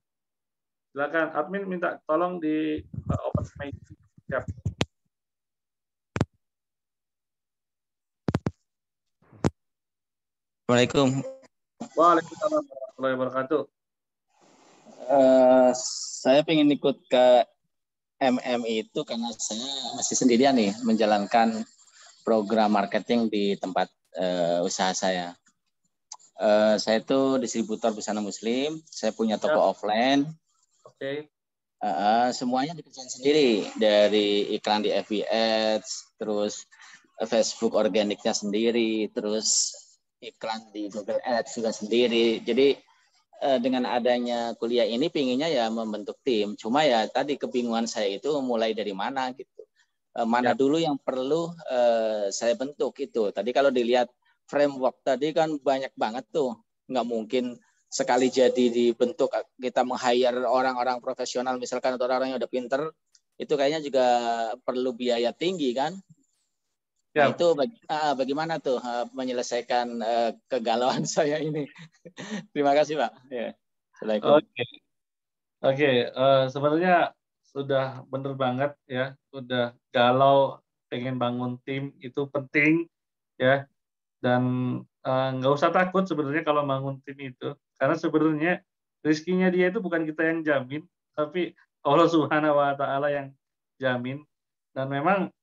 silakan admin minta tolong di open mic. Siap. Assalamualaikum. Waalaikumsalam warahmatullahi wabarakatuh. Saya ingin ikut ke MMI itu karena saya masih sendirian nih menjalankan program marketing di tempat usaha saya. Saya itu distributor busana muslim, saya punya toko offline. Oke. Semuanya dikerjain sendiri, dari iklan di FB Ads, terus Facebook organiknya sendiri, terus iklan di Google Ads juga sendiri. Jadi dengan adanya kuliah ini pinginnya ya membentuk tim. Cuma ya tadi kebingungan saya itu mulai dari mana gitu. Mana dulu yang perlu saya bentuk itu. Tadi kalau dilihat framework tadi kan banyak banget tuh. Nggak mungkin sekali jadi dibentuk kita meng-hire orang-orang profesional misalkan atau orang yang udah pinter. Itu kayaknya juga perlu biaya tinggi kan. Nah itu bagaimana tuh menyelesaikan kegalauan saya ini. Terima kasih Pak. Ya. Oke. Sebenarnya sudah bener banget ya, udah galau pengen bangun tim itu penting ya, dan nggak usah takut sebenarnya kalau bangun tim itu, karena sebenarnya rezekinya dia itu bukan kita yang jamin, tapi Allah Subhanahu wa Ta'ala yang jamin. Dan memang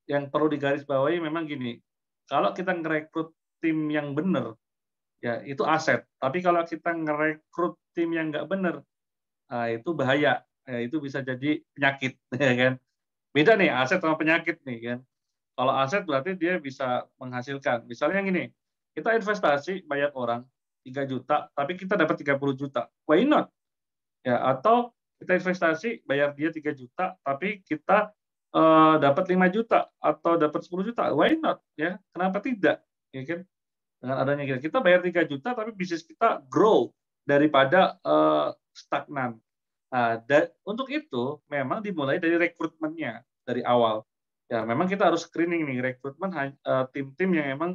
yang perlu digarisbawahi memang gini, kalau kita ngerekrut tim yang benar, ya itu aset. Tapi kalau kita ngerekrut tim yang nggak benar, nah, itu bahaya. Ya, itu bisa jadi penyakit, ya kan? Beda nih aset sama penyakit nih kan. Kalau aset berarti dia bisa menghasilkan. Misalnya gini, kita investasi bayar orang 3 juta, tapi kita dapat 30 juta. Why not? Ya, atau kita investasi bayar dia 3 juta, tapi kita dapat 5 juta atau dapat 10 juta. Why not? Ya, kenapa tidak? Ya kan? Dengan adanya kita bayar 3 juta, tapi bisnis kita grow daripada stagnan. Nah, untuk itu memang dimulai dari rekrutmennya dari awal. Ya, memang kita harus screening nih rekrutmen tim-tim yang emang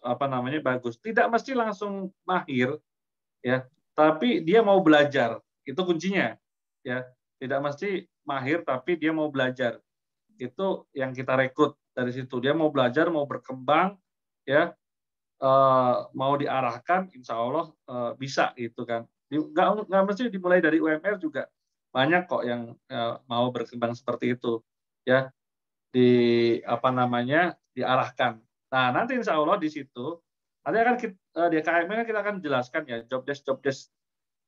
apa namanya bagus. Tidak mesti langsung mahir, ya, tapi dia mau belajar. Itu kuncinya, ya. Tidak mesti mahir, tapi dia mau belajar. Itu yang kita rekrut dari situ. Dia mau belajar, mau berkembang, ya, mau diarahkan, insya Allah bisa gitu kan. Nggak mesti dimulai dari UMR juga banyak kok yang mau berkembang seperti itu ya, di apa namanya diarahkan. Nah nanti insya Allah di situ nanti akan kita, di KMM kita akan jelaskan ya job desk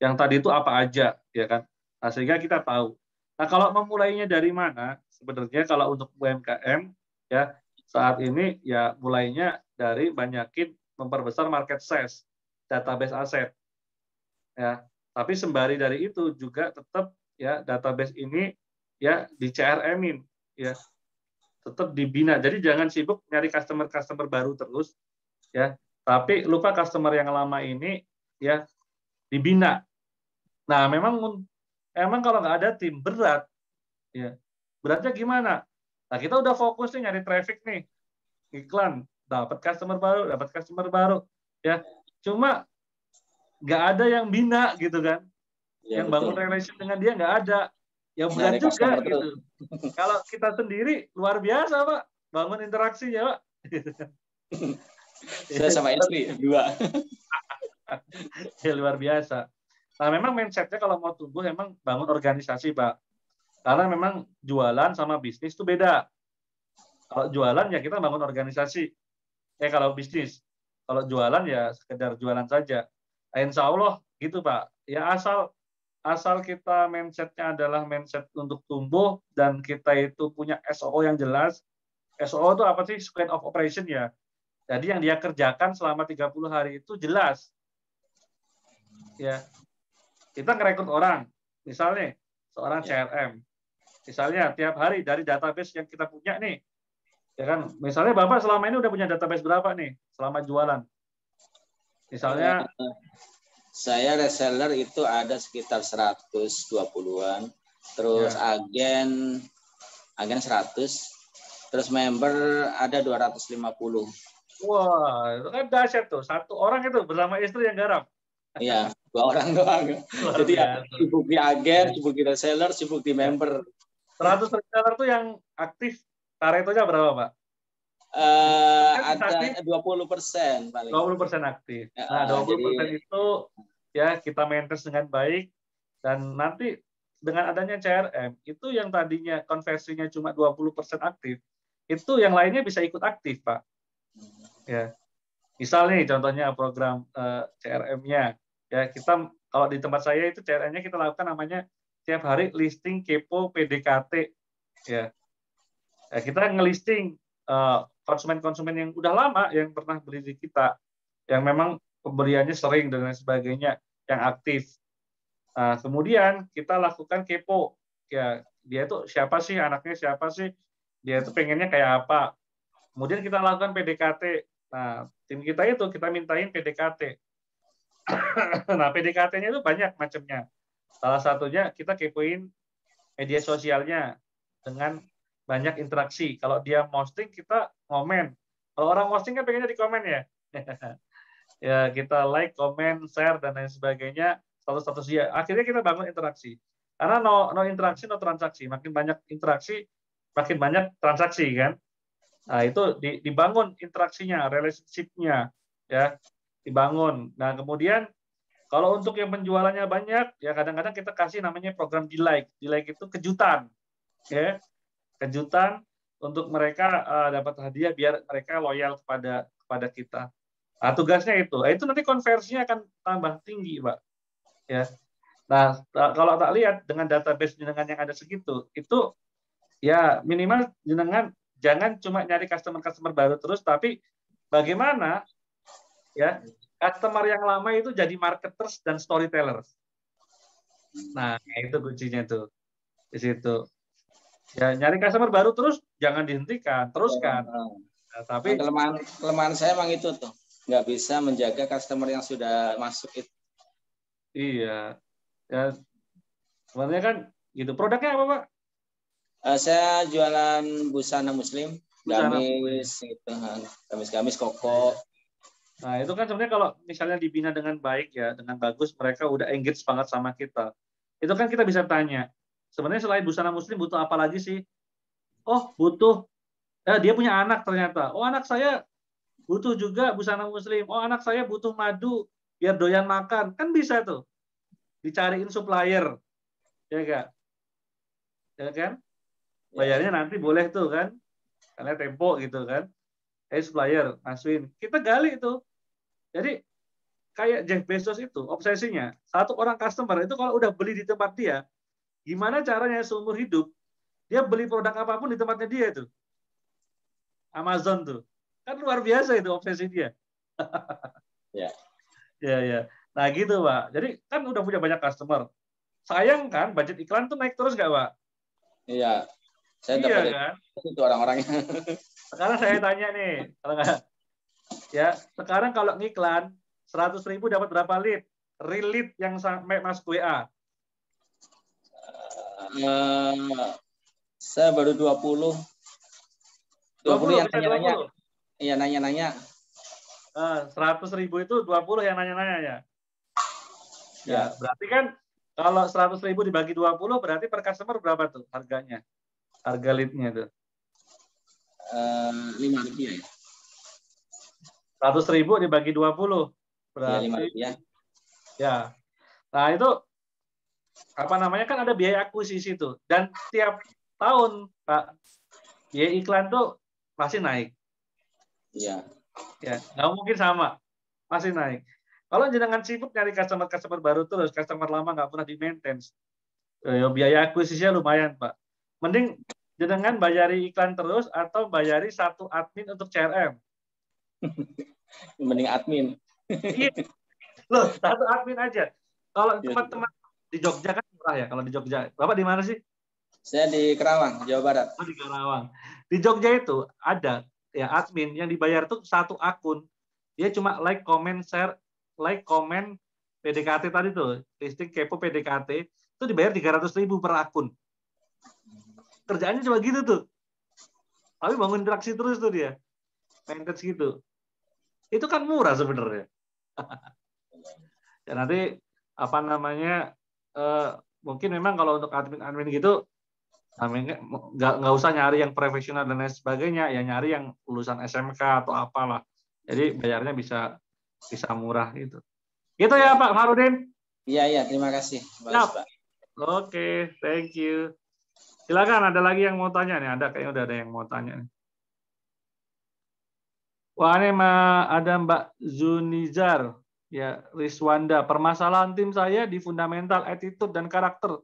yang tadi itu apa aja ya kan. Nah sehingga kita tahu. Nah kalau memulainya dari mana sebenarnya kalau untuk UMKM ya saat ini ya mulainya dari banyakin memperbesar market size, database aset. Ya, tapi sembari dari itu juga tetap ya database ini ya di CRM-in ya, tetap dibina. Jadi jangan sibuk nyari customer baru terus ya, tapi lupa customer yang lama ini ya dibina. Nah, memang kalau nggak ada tim berat ya. Beratnya gimana? Nah, kita udah fokus nih nyari traffic nih, iklan, dapat customer baru ya. Cuma nggak ada yang bina gitu kan, Ya, yang bangun betul. relation dengan dia nggak ada, ya berat Nyari juga customer terus. gitu. Kalau kita sendiri luar biasa Pak, bangun interaksi ya Pak. Saya sama istri dua. Ya luar biasa. Nah memang mindsetnya kalau mau tumbuh memang bangun organisasi Pak, karena memang jualan sama bisnis itu beda. Kalau jualan ya kita bangun organisasi, kalau bisnis, kalau jualan ya sekedar jualan saja. Nah, insya Allah gitu Pak. Ya asal kita mindsetnya adalah mindset untuk tumbuh dan kita itu punya SOO yang jelas. SOO itu apa sih? Scope of operation ya. Jadi yang dia kerjakan selama 30 hari itu jelas. Ya, kita ngerekrut orang, misalnya seorang CRM. Misalnya tiap hari dari database yang kita punya nih, ya kan? Misalnya Bapak selama ini udah punya database berapa nih selama jualan? Misalnya Saya reseller itu ada sekitar 120-an, terus ya. agen 100, terus member ada 250. Wah, itu kan dahsyat tuh. Satu orang itu bersama istri yang garap. Iya, 2 orang doang. Luar Jadi ya biasa. sibuk di agen, sibuk di reseller, sibuk di member. 100 reseller tuh yang aktif, Paretonya berapa, Pak? Ada 20% paling. 20% aktif. Nah, 20% Jadi itu ya kita maintain dengan baik, dan nanti dengan adanya CRM, itu yang tadinya konversinya cuma 20% aktif, itu yang lainnya bisa ikut aktif, Pak. Ya. Misal nih contohnya program CRM-nya, ya kita kalau di tempat saya itu CRM-nya kita lakukan namanya tiap hari listing kepo PDKT, ya. Ya kita ngelisting konsumen-konsumen yang udah lama yang pernah beli di kita, yang memang pembeliannya sering dan lain sebagainya, yang aktif. Nah, kemudian kita lakukan kepo, ya dia itu siapa sih, anaknya siapa sih, dia itu pengennya kayak apa. Kemudian kita lakukan PDKT. Nah, tim kita itu kita mintain PDKT. Nah, PDKT-nya itu banyak macamnya. Salah satunya kita kepoin media sosialnya dengan banyak interaksi. Kalau dia posting, kita komen. Kalau orang posting kan pengennya di komen ya. Ya, kita like, komen, share, dan lain sebagainya. Status-status dia. Akhirnya kita bangun interaksi. Karena no interaksi, no transaksi. Makin banyak interaksi, makin banyak transaksi kan. Nah, itu dibangun interaksinya, relationship-nya, ya, dibangun. Nah, kemudian kalau untuk yang penjualannya banyak, ya kadang-kadang kita kasih namanya program Delight. Delight itu kejutan, ya, kejutan untuk mereka dapat hadiah biar mereka loyal kepada kita. Nah, tugasnya itu. Nah, itu nanti konversinya akan tambah tinggi, Pak. Ya. Nah, kalau tak lihat dengan database jenengan yang ada segitu, itu ya minimal jenengan jangan cuma nyari customer baru terus, tapi bagaimana ya customer yang lama itu jadi marketers dan storytellers. Nah, itu kuncinya tuh di situ. Ya, nyari customer baru terus jangan dihentikan, teruskan. Nah, tapi kelemahan saya emang itu tuh, nggak bisa menjaga customer yang sudah masuk itu. Iya, ya sebenarnya kan gitu. Produknya apa, Pak? Saya jualan busana muslim, Busana gamis, gitu, gamis-gamis koko. Nah, itu kan sebenarnya kalau misalnya dibina dengan baik ya, dengan bagus, mereka udah engage banget sama kita. Itu kan kita bisa tanya, sebenarnya selain busana muslim butuh apa lagi sih? Oh, butuh, dia punya anak ternyata. Oh, anak saya butuh juga busana muslim. Oh, anak saya butuh madu biar doyan makan. Kan bisa tuh. Dicariin supplier. Ya enggak? Ya kan? Bayarnya nanti boleh tuh kan. Karena Tempo gitu kan. Supplier, masukin. Kita gali itu. Jadi kayak Jeff Bezos itu, obsesinya. Satu orang customer itu kalau udah beli di tempat dia, gimana caranya seumur hidup, dia beli produk apapun di tempatnya dia itu. Amazon tuh. Kan luar biasa itu obsesi dia. Ya. Ya, ya. Nah gitu, Pak. Jadi kan udah punya banyak customer. Sayang kan, budget iklan tuh naik terus nggak, Pak? Iya. Saya Iya dapat kan? itu orang-orangnya. Sekarang saya tanya nih, kalau nggak, ya sekarang kalau ngiklan 100.000 dapat berapa lead? Real lead yang sampai masuk WA. Saya baru 20. 20 yang nanya-nanya. 20. Iya, nanya-nanya. 100.000 itu 20 yang nanya-nanya ya. Ya, Ya. berarti kan kalau 100.000 dibagi 20 berarti per customer berapa tuh harganya? Harga lead-nya tuh. 5 rupiah ya. 100.000 dibagi 20 Iya, 5 berarti rupiah. ya. Nah, itu apa namanya kan ada biaya akuisisi tuh. Dan tiap tahun, Pak, biaya iklan tuh pasti naik. Iya. Ya, nggak mungkin sama. Masih naik. Kalau jenengan sibuk nyari customer baru terus, customer lama nggak pernah di-maintenance, biaya akuisisinya lumayan, Pak. Mending jenengan bayari iklan terus atau bayari satu admin untuk CRM. Mending admin. Iya. Loh, satu admin aja. Kalau teman-teman di Jogja kan murah ya, kalau di Jogja. Bapak di mana sih? Saya di Kerawang, Jawa Barat. Oh, di Karawang. Di Jogja itu ada ya admin yang dibayar tuh satu akun. Dia cuma like, comment, share, like, comment, PDKT tadi tuh, listing kepo PDKT, itu dibayar 300.000 per akun. Kerjaannya cuma gitu tuh. Tapi bangun interaksi terus tuh dia. Maintenance gitu. Itu kan murah sebenarnya. Ya nanti apa namanya mungkin memang kalau untuk admin gitu nggak usah nyari yang profesional dan lain sebagainya, ya nyari yang lulusan SMK atau apalah. Jadi bayarnya bisa murah gitu. Gitu ya Pak Harudin. Iya, terima kasih. Bagus, Pak. Oke, thank you. Silakan, ada lagi yang mau tanya nih? Ada, kayaknya udah ada yang mau tanya nih. Wah, ini ada Mbak Zunizar, ya Rizwanda. Permasalahan tim saya di fundamental, attitude, dan karakter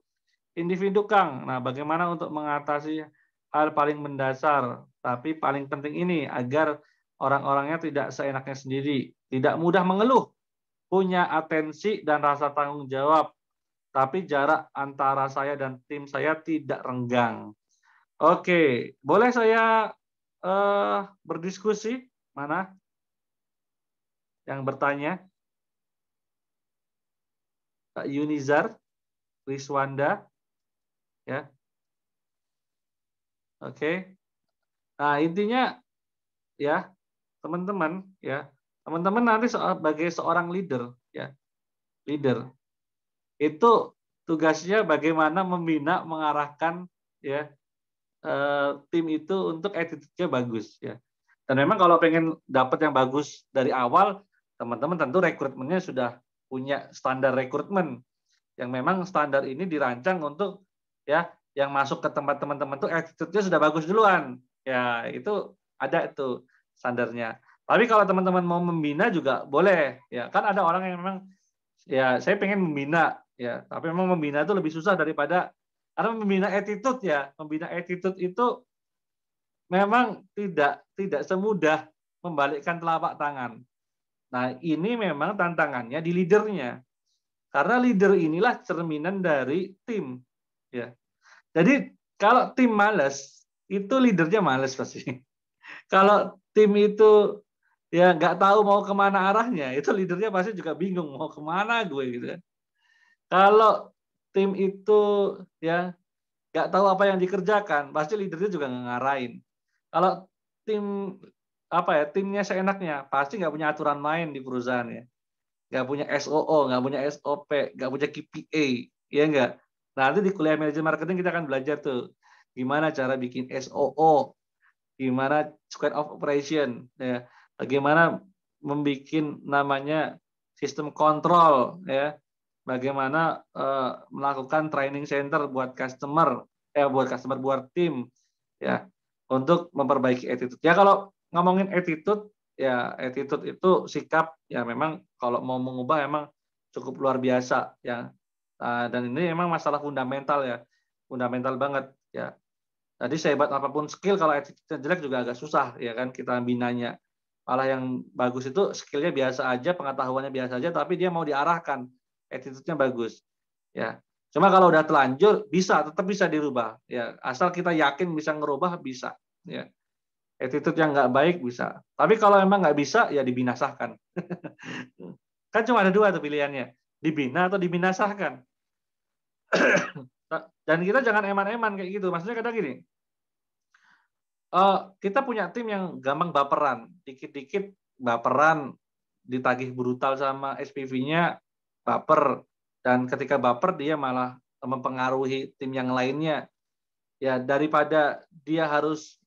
individu, Kang. Nah, bagaimana untuk mengatasi hal paling mendasar, tapi paling penting ini, agar orang-orangnya tidak seenaknya sendiri, tidak mudah mengeluh, punya atensi dan rasa tanggung jawab, tapi jarak antara saya dan tim saya tidak renggang. Oke, boleh saya berdiskusi? Mana yang bertanya? Pak Yunizar, Rizwanda, ya. Oke. Nah, intinya ya, teman-teman nanti sebagai seorang leader, ya. Leader itu tugasnya bagaimana membina, mengarahkan ya tim itu untuk attitude-nya bagus ya. Dan memang kalau pengen dapat yang bagus dari awal, teman-teman tentu rekrutmennya sudah punya standar rekrutmen yang memang standar ini dirancang untuk ya yang masuk ke tempat teman-teman tuh attitude-nya sudah bagus duluan. Ya, itu ada itu standarnya. Tapi kalau teman-teman mau membina juga boleh. Ya, kan ada orang yang memang ya saya pengen membina ya, tapi memang membina itu lebih susah daripada karena membina attitude ya. Membina attitude itu memang tidak semudah membalikkan telapak tangan. Nah, ini memang tantangannya di leadernya. Karena leader inilah cerminan dari tim. Ya. Jadi kalau tim malas, itu leadernya malas pasti. Kalau tim itu ya nggak tahu mau kemana arahnya, itu leadernya pasti juga bingung mau kemana gue gitu kan. Kalau tim itu ya nggak tahu apa yang dikerjakan, pasti leadernya juga nggak ngarahin. Kalau tim apa ya timnya seenaknya, pasti nggak punya aturan main di perusahaan ya. Nggak punya SOO, nggak punya SOP, nggak punya KPI, ya nggak? Nah, nanti di kuliah manajemen marketing kita akan belajar tuh gimana cara bikin SOO, gimana square of operation, ya, bagaimana membuat namanya sistem kontrol, ya, bagaimana melakukan training center buat buat tim, ya, untuk memperbaiki attitude. Ya kalau ngomongin attitude, ya attitude itu sikap ya memang kalau mau mengubah memang cukup luar biasa ya. Dan ini memang masalah fundamental ya, fundamental banget ya. Jadi sehebat apapun skill kalau attitude jelek juga agak susah ya kan kita binanya. Malah yang bagus itu skillnya biasa aja, pengetahuannya biasa aja, tapi dia mau diarahkan, attitude-nya bagus ya. Cuma kalau udah telanjur bisa, tetap bisa dirubah ya. Asal kita yakin bisa ngerubah bisa ya. Attitude yang nggak baik bisa. Tapi kalau emang nggak bisa, ya dibinasakan. Kan cuma ada dua tuh pilihannya. Dibina atau dibinasakan. Dan kita jangan eman-eman kayak gitu. Maksudnya kadang gini, kita punya tim yang gampang baperan. Dikit-dikit baperan, ditagih brutal sama SPV-nya, baper. Dan ketika baper, dia malah mempengaruhi tim yang lainnya. Ya, daripada dia harus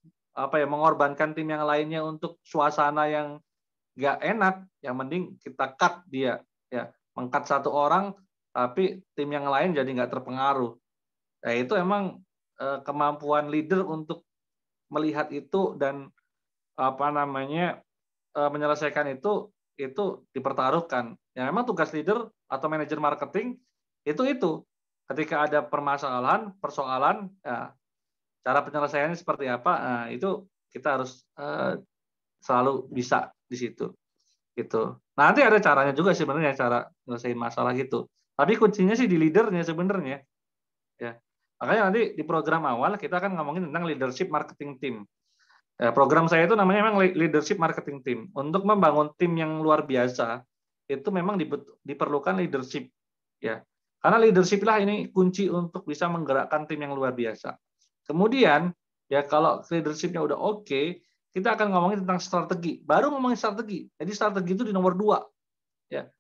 mengorbankan tim yang lainnya untuk suasana yang nggak enak, yang mending kita cut dia, ya, mengkat satu orang, tapi tim yang lain jadi nggak terpengaruh. Nah, itu emang kemampuan leader untuk melihat itu dan menyelesaikan itu dipertaruhkan. Ya, memang tugas leader atau manajer marketing itu ketika ada permasalahan, persoalan, ya, cara penyelesaiannya seperti apa? Nah, itu kita harus selalu bisa di situ. Gitu. Nanti ada caranya juga sebenarnya cara menyelesaikan masalah gitu. Tapi kuncinya sih di leadernya sebenarnya. Ya. Makanya nanti di program awal kita akan ngomongin tentang leadership marketing team. Ya, program saya itu namanya memang leadership marketing team. Untuk membangun tim yang luar biasa itu memang diperlukan leadership. Ya. Karena leadership lah ini kunci untuk bisa menggerakkan tim yang luar biasa. Kemudian, ya kalau leadership-nya udah oke, kita akan ngomongin tentang strategi. Baru ngomongin strategi. Jadi strategi itu di nomor 2. Ya.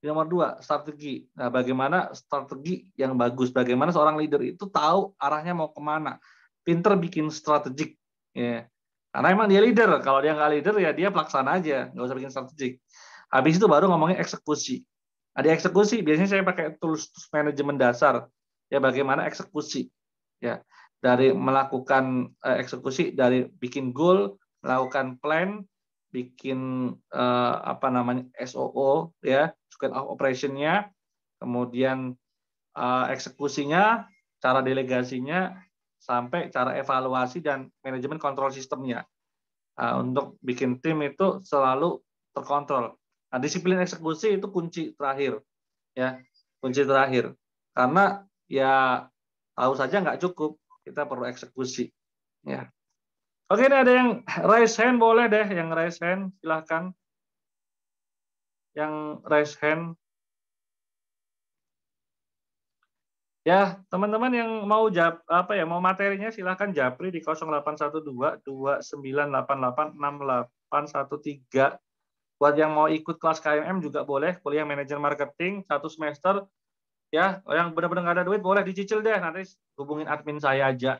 Di nomor 2, strategi. Nah, bagaimana strategi yang bagus? Bagaimana seorang leader itu tahu arahnya mau kemana? Pinter bikin strategik. Ya. Karena emang dia leader. Kalau dia nggak leader, ya dia pelaksana aja. Nggak usah bikin strategik. Habis itu baru ngomongin eksekusi. Ada eksekusi, biasanya saya pakai tools manajemen dasar. Ya, bagaimana eksekusi. Ya, dari melakukan eksekusi dari bikin goal, melakukan plan, bikin SOO ya, square of operation-nya, kemudian eksekusinya, cara delegasinya, sampai cara evaluasi dan manajemen kontrol sistemnya. Untuk bikin tim itu selalu terkontrol. Nah, disiplin eksekusi itu kunci terakhir ya, kunci terakhir. Karena ya tahu saja nggak cukup, kita perlu eksekusi. Ya. Oke, ini ada yang raise hand, boleh deh yang raise hand, silahkan. Yang raise hand. Ya, teman-teman yang mau mau materinya silahkan japri di 0812-2988-6813. Buat yang mau ikut kelas KMM juga boleh, kuliah manajer marketing 1 semester Ya, yang benar-benar nggak ada duit boleh dicicil deh, nanti hubungin admin saya aja.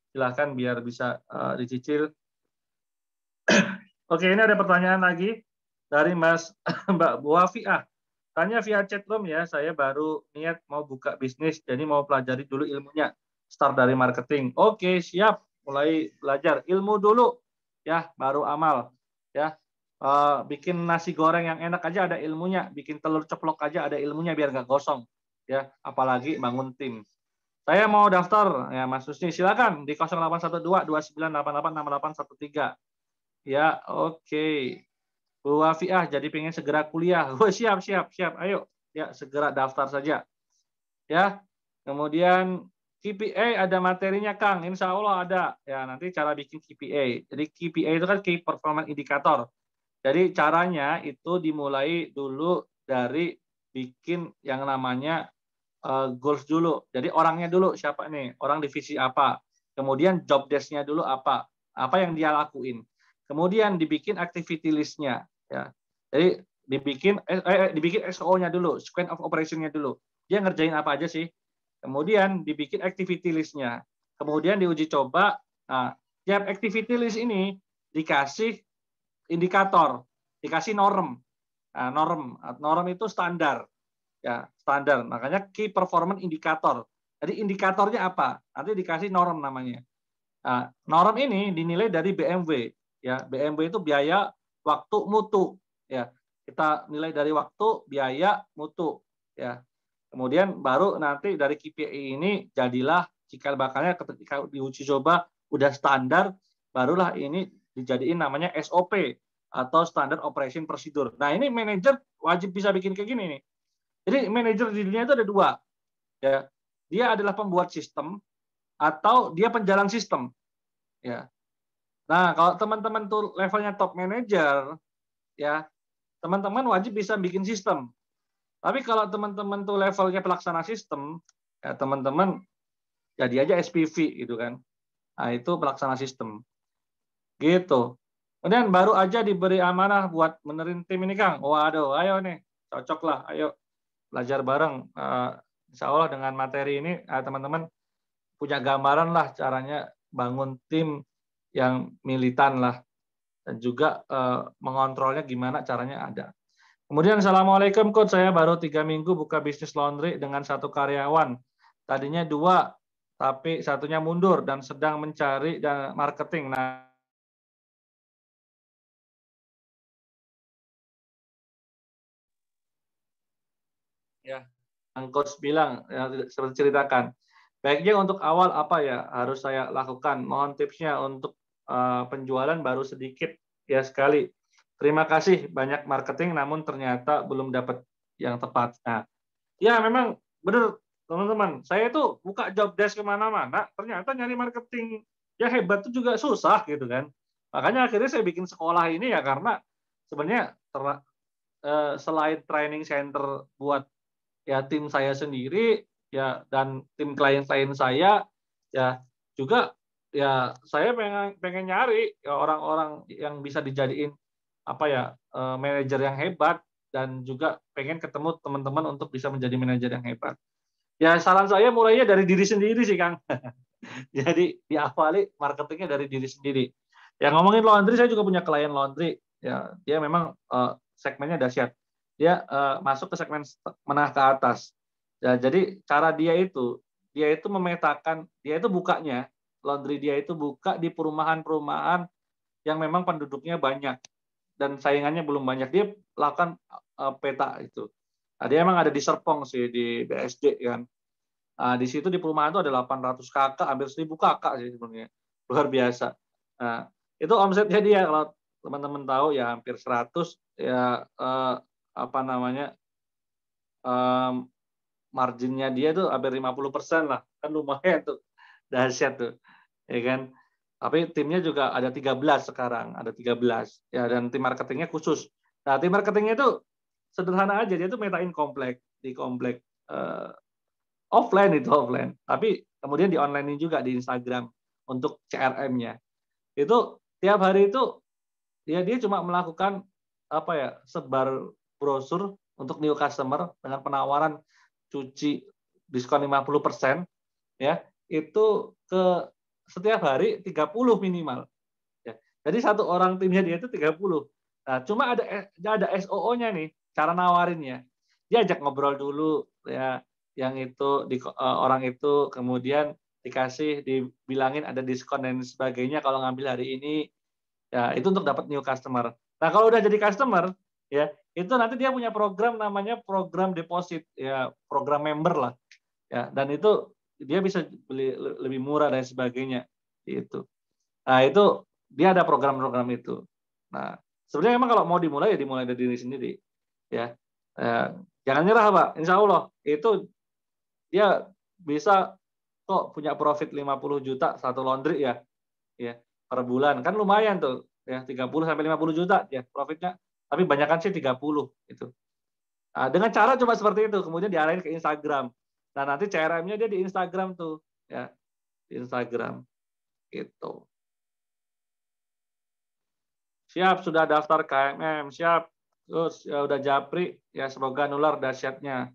Silahkan biar bisa dicicil. Oke, ini ada pertanyaan lagi dari Mas Mbak Buafiah. Tanya via chatroom ya, saya baru niat mau buka bisnis, jadi mau pelajari dulu ilmunya. Start dari marketing. Oke, siap. Mulai belajar ilmu dulu, ya, baru amal. Ya, bikin nasi goreng yang enak aja ada ilmunya, bikin telur ceplok aja ada ilmunya biar nggak gosong. Ya, apalagi bangun tim. Saya mau daftar, ya Mas Husni, silakan di 0812 2988 6813. Ya, oke. Bu Wafiah jadi pengen segera kuliah. Oh, siap, siap, siap. Ayo, ya segera daftar saja. Ya. Kemudian KPI ada materinya, Kang. Insya Allah ada. Ya, nanti cara bikin KPI. Jadi KPI itu kan Key Performance Indicator. Jadi caranya itu dimulai dulu dari bikin yang namanya goals dulu. Jadi orangnya dulu siapa nih? Orang divisi apa? Kemudian job desk-nya dulu apa? Apa yang dia lakuin? Kemudian dibikin activity list-nya, ya. Jadi dibikin SO-nya dulu, scope of operation-nya dulu. Dia ngerjain apa aja sih? Kemudian dibikin activity list-nya. Kemudian diuji coba. Nah, tiap activity list ini dikasih indikator, dikasih norm. Nah, norm itu standar. Ya, standar. Makanya key performance indicator. Jadi indikatornya apa? Nanti dikasih norm namanya. Nah, norm ini dinilai dari BMW. Ya, BMW itu biaya, waktu, mutu. Ya, kita nilai dari waktu, biaya, mutu. Ya. Kemudian baru nanti dari KPI ini jadilah cikal bakalnya ketika diuji coba udah standar, barulah ini dijadiin namanya SOP atau standard operation procedure. Nah, ini manajer wajib bisa bikin kayak gini nih. Jadi manajer di dunia itu ada dua, ya. Dia adalah pembuat sistem atau dia penjalan sistem, ya. Nah, kalau teman-teman tuh levelnya top manager, ya, teman-teman wajib bisa bikin sistem. Tapi kalau teman-teman tuh levelnya pelaksana sistem, ya teman-teman jadi aja SPV gitu kan. Nah, itu pelaksana sistem. Gitu. Kemudian baru aja diberi amanah buat benerin tim ini, Kang. Waduh, ayo nih, cocok lah, ayo belajar bareng. Insya Allah dengan materi ini teman-teman punya gambaran lah caranya bangun tim yang militan lah, dan juga mengontrolnya gimana caranya ada. Kemudian Assalamualaikum Coach, saya baru 3 minggu buka bisnis laundry dengan 1 karyawan. Tadinya 2, tapi satunya mundur dan sedang mencari dan marketing. Nah, ya, yang Coach bilang, ya, seperti ceritakan. Baiknya untuk awal apa ya harus saya lakukan? Mohon tipsnya untuk penjualan baru sedikit ya sekali. Terima kasih banyak marketing, namun ternyata belum dapat yang tepat. Nah, ya memang benar teman-teman. Saya itu buka job desk kemana-mana, ternyata nyari marketing ya hebat itu juga susah gitu kan. Makanya akhirnya saya bikin sekolah ini ya karena sebenarnya selain training center buat ya tim saya sendiri ya dan tim klien-klien saya ya juga ya saya pengen nyari ya orang-orang yang bisa dijadiin apa ya manajer yang hebat dan juga pengen ketemu teman-teman untuk bisa menjadi manajer yang hebat. Ya saran saya mulainya dari diri sendiri sih Kang. Jadi diawali marketingnya dari diri sendiri. Ya ngomongin laundry, saya juga punya klien laundry. Ya dia memang segmennya dahsyat. Dia masuk ke segmen menengah ke atas. Ya, jadi cara dia itu memetakan, dia itu bukanya, laundry dia itu buka di perumahan-perumahan yang memang penduduknya banyak dan saingannya belum banyak. Dia lakukan peta itu. Nah, dia emang ada di Serpong sih, di BSD kan. Nah, di situ di perumahan itu ada 800 kakak, hampir 1000 kakak sih sebenarnya. Luar biasa. Nah, itu omsetnya dia kalau teman-teman tahu ya hampir 100 ya apa namanya? Marginnya dia tuh hampir 50% lah. Kan lumayan tuh. Dahsyat tuh. Ya kan? Tapi timnya juga ada 13 sekarang, ada 13. Ya dan tim marketingnya khusus. Nah, tim marketingnya itu sederhana aja, dia tuh metain komplek, di komplek offline itu offline. Tapi kemudian di online juga di Instagram untuk CRM-nya. Itu tiap hari itu dia cuma melakukan sebar brosur untuk new customer dengan penawaran cuci diskon 50%, ya, itu ke setiap hari 30 minimal. Ya. Jadi satu orang timnya dia itu 30. Nah, cuma ada SOO-nya nih, cara nawarinnya. Dia ajak ngobrol dulu ya, yang itu orang itu kemudian dibilangin ada diskon dan sebagainya kalau ngambil hari ini. Ya, itu untuk dapat new customer. Nah, kalau udah jadi customer, ya, itu nanti dia punya program namanya program deposit, ya, program member lah. Ya, dan itu dia bisa beli lebih murah dan sebagainya. Itu. Nah, itu dia ada program-program itu. Nah, sebenarnya memang kalau mau dimulai ya dimulai dari diri sendiri. Ya. Jangan nyerah, Pak. Insya Allah itu dia bisa kok punya profit 50 juta satu laundry ya. Ya, per bulan. Kan lumayan tuh, ya 30 sampai 50 juta ya profitnya. Tapi banyakan sih 30 itu. Nah, dengan cara coba seperti itu, kemudian diarahin ke Instagram. Nah, nanti CRM-nya dia di Instagram tuh, ya, di Instagram gitu. Siap, sudah daftar KMM, siap. Terus ya udah japri, ya semoga nular dahsyatnya.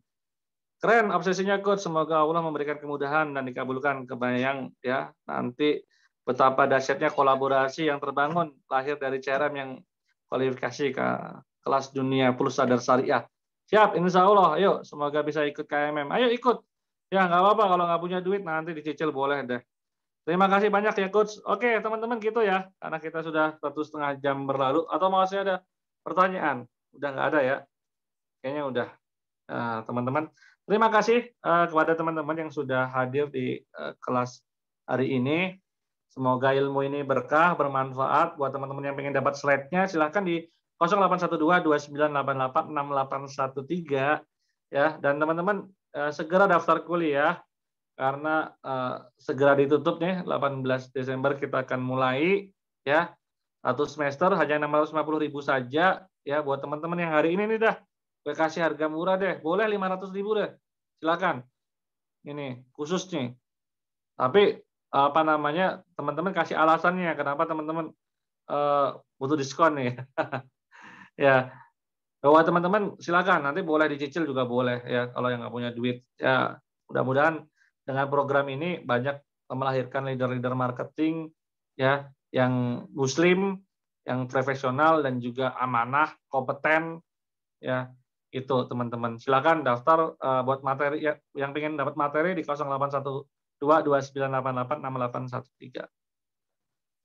Keren obsesinya coach, semoga Allah memberikan kemudahan dan dikabulkan. Kebayang ya nanti betapa dahsyatnya kolaborasi yang terbangun lahir dari CRM yang kualifikasi ke kelas dunia plus sadar syariah. Siap, insya Allah. Ayo, semoga bisa ikut KMM. Ayo ikut. Ya nggak apa-apa kalau nggak punya duit nanti dicicil boleh deh. Terima kasih banyak ya coach. Oke teman-teman gitu ya, karena kita sudah 1,5 jam berlalu. Atau masih ada pertanyaan? Udah nggak ada ya? Kayaknya udah. Teman-teman, terima kasih kepada teman-teman yang sudah hadir di kelas hari ini. Semoga ilmu ini berkah, bermanfaat buat teman-teman yang pengen dapat slide-nya. Silahkan di 0812-2988-6813 ya. Dan teman-teman segera daftar kuliah karena segera ditutup nih 18 Desember kita akan mulai ya. Satu semester hanya 650.000 saja ya buat teman-teman yang hari ini nih dah. Gue kasih harga murah deh. Boleh 500.000 deh. Silakan. Ini khusus nih. Tapi apa namanya? Teman-teman kasih alasannya kenapa teman-teman butuh diskon nih. Ya, bahwa teman-teman silakan nanti boleh dicicil juga boleh ya kalau yang nggak punya duit. Ya, mudah-mudahan dengan program ini banyak melahirkan leader-leader marketing ya yang muslim, yang profesional dan juga amanah, kompeten ya. Itu teman-teman. Silakan daftar buat materi ya, yang pengen dapat materi di 081229886813.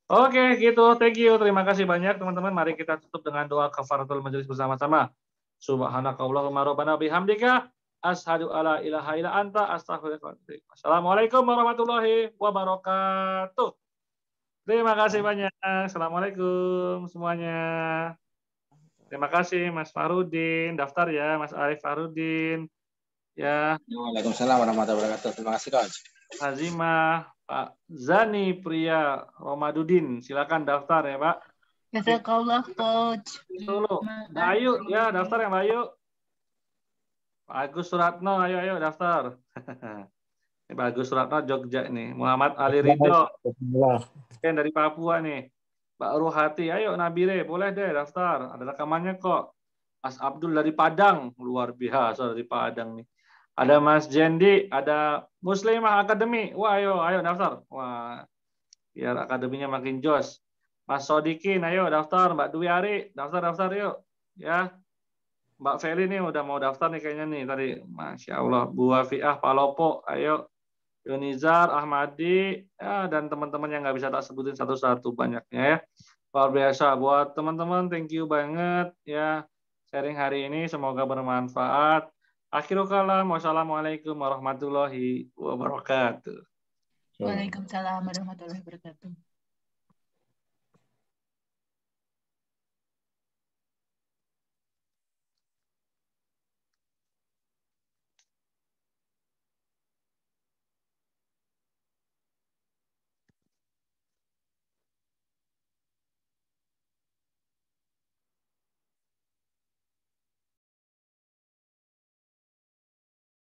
Oke, gitu. Thank you. Terima kasih banyak teman-teman. Mari kita tutup dengan doa kafaratul majelis bersama-sama. Subhanakallahumma rabbana bihamdika asyhadu alla ilaha illa anta astaghfiruka wa atubu ilaik. Assalamualaikum warahmatullahi wabarakatuh. Terima kasih banyak. Assalamualaikum semuanya. Terima kasih Mas Farudin. Daftar ya Mas Arif Farudin. Ya. Waalaikumsalam warahmatullahi wabarakatuh. Terima kasih Coach. Azimah, Pak Zani Pria Romadudin. Silakan daftar ya Pak. Jazakallah Coach. Dulu. Bayu ya daftar ya Bayu. Pak Agus Suratno, ayo daftar. Ini Pak Agus Suratno Jogja ini. Muhammad Ali Ridho. Yang dari Papua nih. Pak Ruhati, ayo Nabire, boleh deh daftar. Ada rekamannya kok. Mas Abdul dari Padang, luar biasa dari Padang nih. Ada Mas Jendi, ada Muslimah Akademi. Wah, ayo daftar. Wah, biar akademinya makin jos. Mas Sodikin, ayo daftar. Mbak Dwi Ari, daftar yuk. Ya, Mbak Feli nih udah mau daftar nih kayaknya nih tadi. Masya Allah, Bu Wafiah Palopo, ayo. Yunizar, Ahmadi, ya, dan teman-teman yang nggak bisa tak sebutin satu-satu banyaknya ya. Luar biasa buat teman-teman, thank you banget ya sharing hari ini, semoga bermanfaat. Akhirul kalam, wassalamualaikum warahmatullahi wabarakatuh. Waalaikumsalam warahmatullahi wabarakatuh.